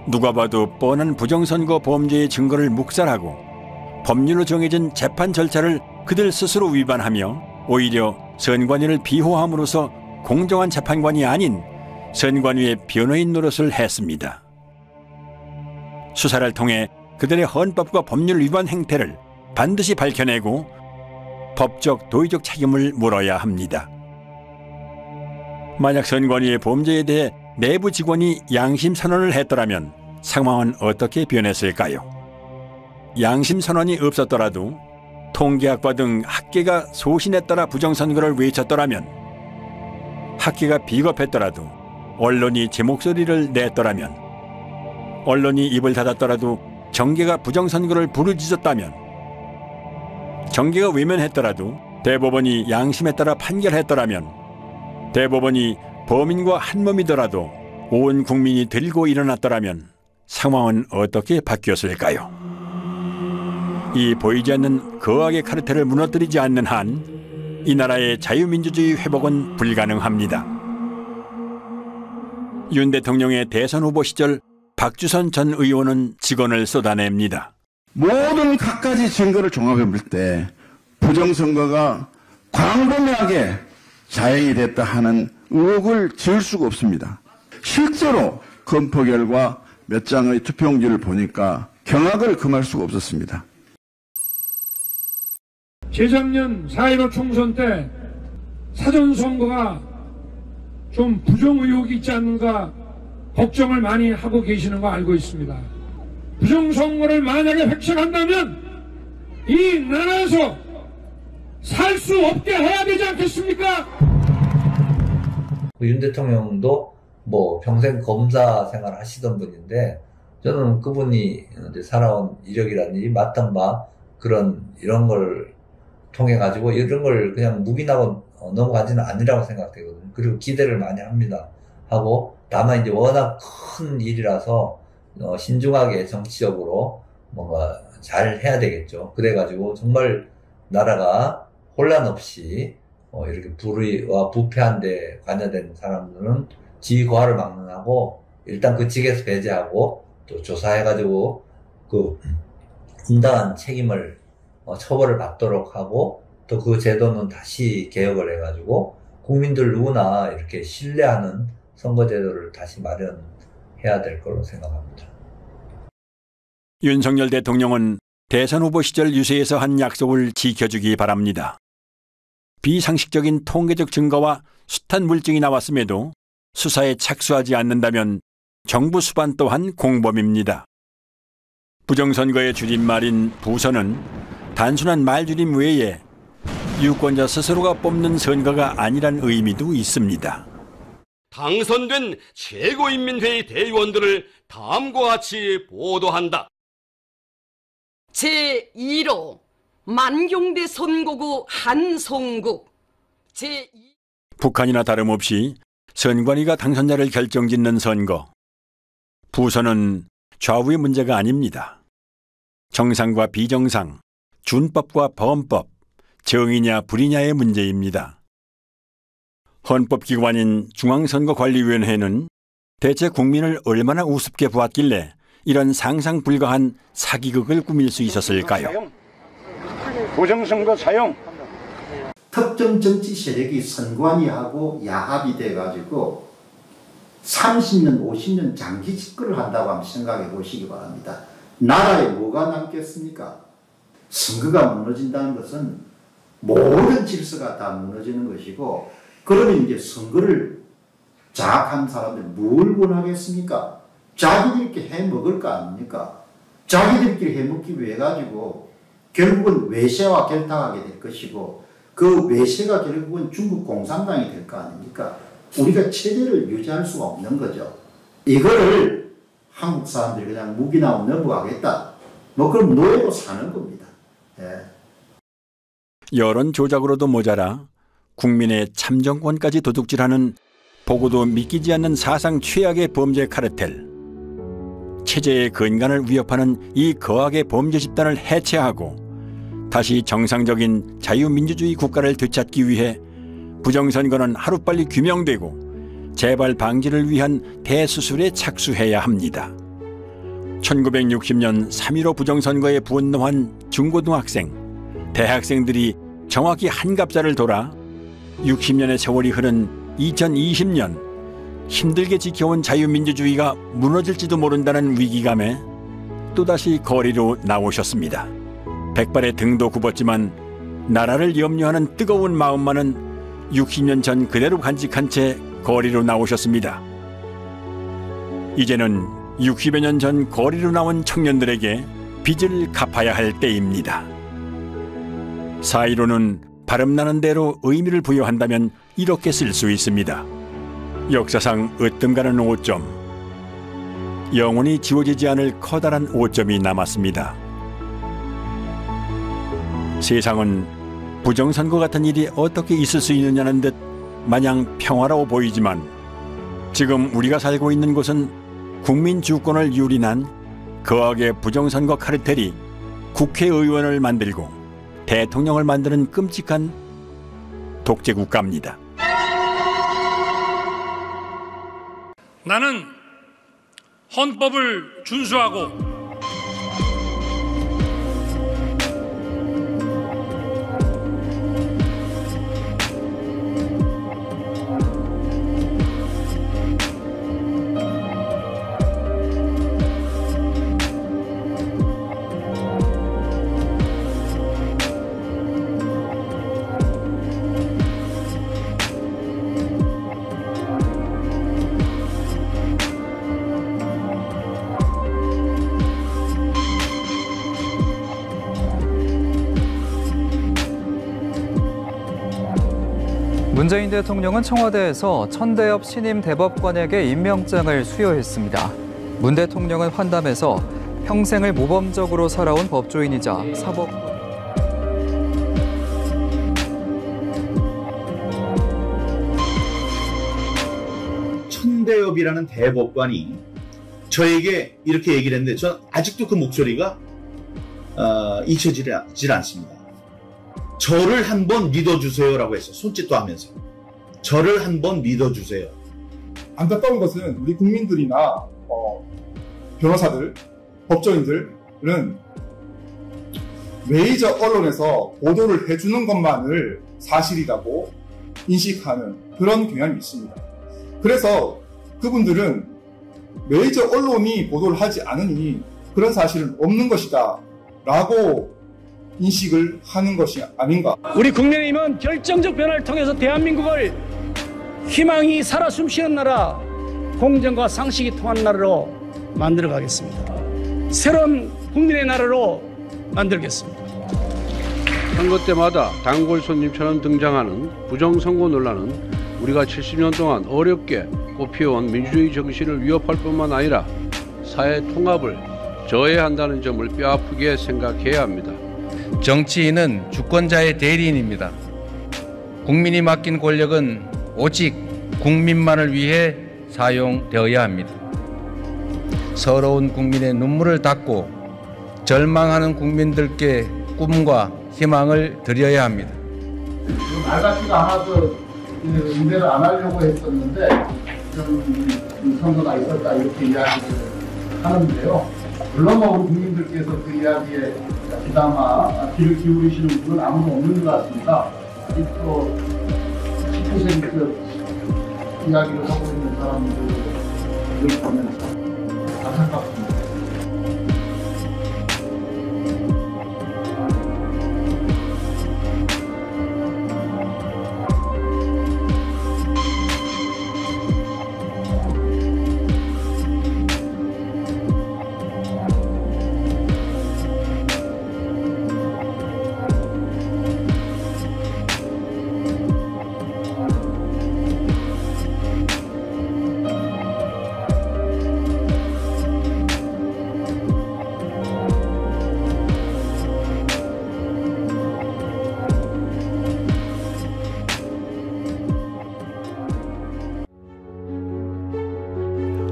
누가 봐도 뻔한 부정선거 범죄의 증거를 묵살하고 법률로 정해진 재판 절차를 그들 스스로 위반하며 오히려 선관위를 비호함으로써 공정한 재판관이 아닌 선관위의 변호인 노릇을 했습니다. 수사를 통해 그들의 헌법과 법률 위반 행태를 반드시 밝혀내고 법적, 도의적 책임을 물어야 합니다. 만약 선관위의 범죄에 대해 내부 직원이 양심 선언을 했더라면 상황은 어떻게 변했을까요? 양심 선언이 없었더라도 통계학과 등 학계가 소신에 따라 부정선거를 외쳤더라면, 학계가 비겁했더라도 언론이 제 목소리를 냈더라면, 언론이 입을 닫았더라도 정계가 부정선거를 부르짖었다면, 정계가 외면했더라도 대법원이 양심에 따라 판결했더라면, 대법원이 범인과 한몸이더라도 온 국민이 들고 일어났더라면 상황은 어떻게 바뀌었을까요? 이 보이지 않는 거악의 카르텔을 무너뜨리지 않는 한 이 나라의 자유민주주의 회복은 불가능합니다. 윤 대통령의 대선 후보 시절 박주선 전 의원은 직언을 쏟아냅니다. 모든 갖가지 증거를 종합해 볼 때 부정선거가 광범위하게 자행이 됐다 하는 의혹을 지을 수가 없습니다. 실제로 검토 결과 몇 장의 투표용지를 보니까 경악을 금할 수가 없었습니다. 재작년 4.15 총선 때 사전선거가 좀 부정 의혹이 있지 않는가 걱정을 많이 하고 계시는 거 알고 있습니다. 부정선거를 만약에 획책한다면 이 나라에서 살 수 없게 해야 되지 않겠습니까? 윤 대통령도 뭐 평생 검사 생활 하시던 분인데 저는 그분이 이제 살아온 이력이라든지 맡은 바 이런 걸 통해 가지고 이런 걸 그냥 묵인하고 넘어가지는 않으라고 생각되거든요. 그리고 기대를 많이 합니다. 하고 다만 이제 워낙 큰 일이라서 신중하게 정치적으로 뭔가 잘 해야 되겠죠. 그래가지고 정말 나라가 혼란 없이 이렇게 불의와 부패한 데 관여된 사람들은 지위 고하를 막론하고 일단 그 직에서 배제하고 또 조사해가지고 그 응당한 책임을 처벌을 받도록 하고 또 그 제도는 다시 개혁을 해가지고 국민들 누구나 이렇게 신뢰하는 선거제도를 다시 마련해야 될 거로 생각합니다. 윤석열 대통령은 대선 후보 시절 유세에서 한 약속을 지켜주기 바랍니다. 비상식적인 통계적 증거와 숱한 물증이 나왔음에도 수사에 착수하지 않는다면 정부 수반 또한 공범입니다. 부정선거의 줄임말인 부선은 단순한 말줄임 외에 유권자 스스로가 뽑는 선거가 아니란 의미도 있습니다. 당선된 최고인민회의 대의원들을 다음과 같이 보도한다. 제2로 만경대 선거구 한송구 북한이나 다름없이 선관위가 당선자를 결정짓는 선거. 부선은 좌우의 문제가 아닙니다. 정상과 비정상, 준법과 범법, 정의냐 불의냐의 문제입니다. 헌법기관인 중앙선거관리위원회는 대체 국민을 얼마나 우습게 보았길래 이런 상상 불가한 사기극을 꾸밀 수 있었을까요? 부정선거 사용. 특정 정치 세력이 선관위하고 야합이 돼가지고 30년, 50년 장기 집권을 한다고 한번 생각해 보시기 바랍니다. 나라에 뭐가 남겠습니까? 선거가 무너진다는 것은 모든 질서가 다 무너지는 것이고, 그러면 이제 선거를 장악한 사람들 뭘 원하겠습니까? 자기들끼리 해먹을 거 아닙니까? 자기들끼리 해먹기 위해 가지고 결국은 외세와 결탁하게 될 것이고, 그 외세가 결국은 중국 공산당이 될 거 아닙니까? 우리가 체제를 유지할 수가 없는 거죠. 이거를 한국 사람들이 그냥 묵인하고 넘어가겠다. 뭐 그럼 노예로 사는 겁니다. 예. 여론 조작으로도 모자라 국민의 참정권까지 도둑질하는 보고도 믿기지 않는 사상 최악의 범죄 카르텔. 체제의 근간을 위협하는 이 거악의 범죄 집단을 해체하고 다시 정상적인 자유민주주의 국가를 되찾기 위해 부정선거는 하루빨리 규명되고 재발 방지를 위한 대수술에 착수해야 합니다. 1960년 3.15 부정선거에 분노한 중고등학생, 대학생들이 정확히 한갑자를 돌아 60년의 세월이 흐른 2020년 힘들게 지켜온 자유민주주의가 무너질지도 모른다는 위기감에 또다시 거리로 나오셨습니다. 백발의 등도 굽었지만 나라를 염려하는 뜨거운 마음만은 60년 전 그대로 간직한 채 거리로 나오셨습니다. 이제는 60여 년 전 거리로 나온 청년들에게 빚을 갚아야 할 때입니다. 4.15는 발음나는 대로 의미를 부여한다면 이렇게 쓸 수 있습니다. 역사상 으뜸가는 5점, 영원히 지워지지 않을 커다란 5점이 남았습니다. 세상은 부정선거 같은 일이 어떻게 있을 수 있느냐는 듯 마냥 평화로워 보이지만 지금 우리가 살고 있는 곳은 국민 주권을 유린한 거악의 부정선거 카르텔이 국회의원을 만들고 대통령을 만드는 끔찍한 독재 국가입니다. 나는 헌법을 준수하고 문재인 대통령은 청와대에서 천대엽 신임 대법관에게 임명장을 수여했습니다. 문 대통령은 환담에서 평생을 모범적으로 살아온 법조인이자 사법 천대엽이라는 대법관이 저에게 이렇게 얘기를 했는데 저는 아직도 그 목소리가 잊혀지질 않습니다. 저를 한번 믿어주세요라고 했어요. 손짓도 하면서. 저를 한번 믿어주세요. 안타까운 것은 우리 국민들이나 변호사들, 법조인들은 메이저 언론에서 보도를 해주는 것만을 사실이라고 인식하는 그런 경향이 있습니다. 그래서 그분들은 메이저 언론이 보도를 하지 않으니 그런 사실은 없는 것이다 라고 인식을 하는 것이 아닌가. 우리 국민의힘은 결정적 변화를 통해서 대한민국을 희망이 살아 숨쉬는 나라, 공정과 상식이 통한 나라로 만들어 가겠습니다. 새로운 국민의 나라로 만들겠습니다. 선거 때마다 단골 손님처럼 등장하는 부정선거 논란은 우리가 70년 동안 어렵게 꽃피워온 민주주의 정신을 위협할 뿐만 아니라 사회 통합을 저해한다는 점을 뼈아프게 생각해야 합니다. 정치인은 주권자의 대리인입니다. 국민이 맡긴 권력은 오직 국민만을 위해 사용되어야 합니다. 서러운 국민의 눈물을 닦고 절망하는 국민들께 꿈과 희망을 드려야 합니다. 말 같지가 않아서 응대를 안 하려고 했었는데 좀 선거가 있었다 이렇게 이야기를 하는데요. 물론 우리 국민들께서 그 이야기에 그나마 귀를 기울이시는 분은 아무도 없는 것 같습니다. 또 10% 이야기를 하고 있는 사람들을 보면서 안타깝습니다.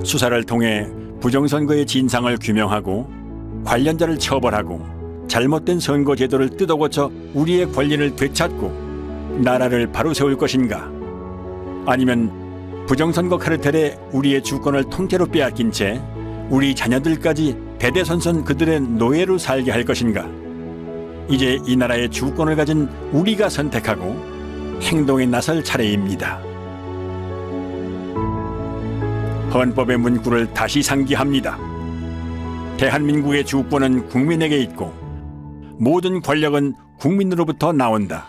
수사를 통해 부정선거의 진상을 규명하고 관련자를 처벌하고 잘못된 선거 제도를 뜯어고쳐 우리의 권리를 되찾고 나라를 바로 세울 것인가? 아니면 부정선거 카르텔에 우리의 주권을 통째로 빼앗긴 채 우리 자녀들까지 대대손손 그들의 노예로 살게 할 것인가? 이제 이 나라의 주권을 가진 우리가 선택하고 행동에 나설 차례입니다. 헌법의 문구를 다시 상기합니다. 대한민국의 주권은 국민에게 있고 모든 권력은 국민으로부터 나온다.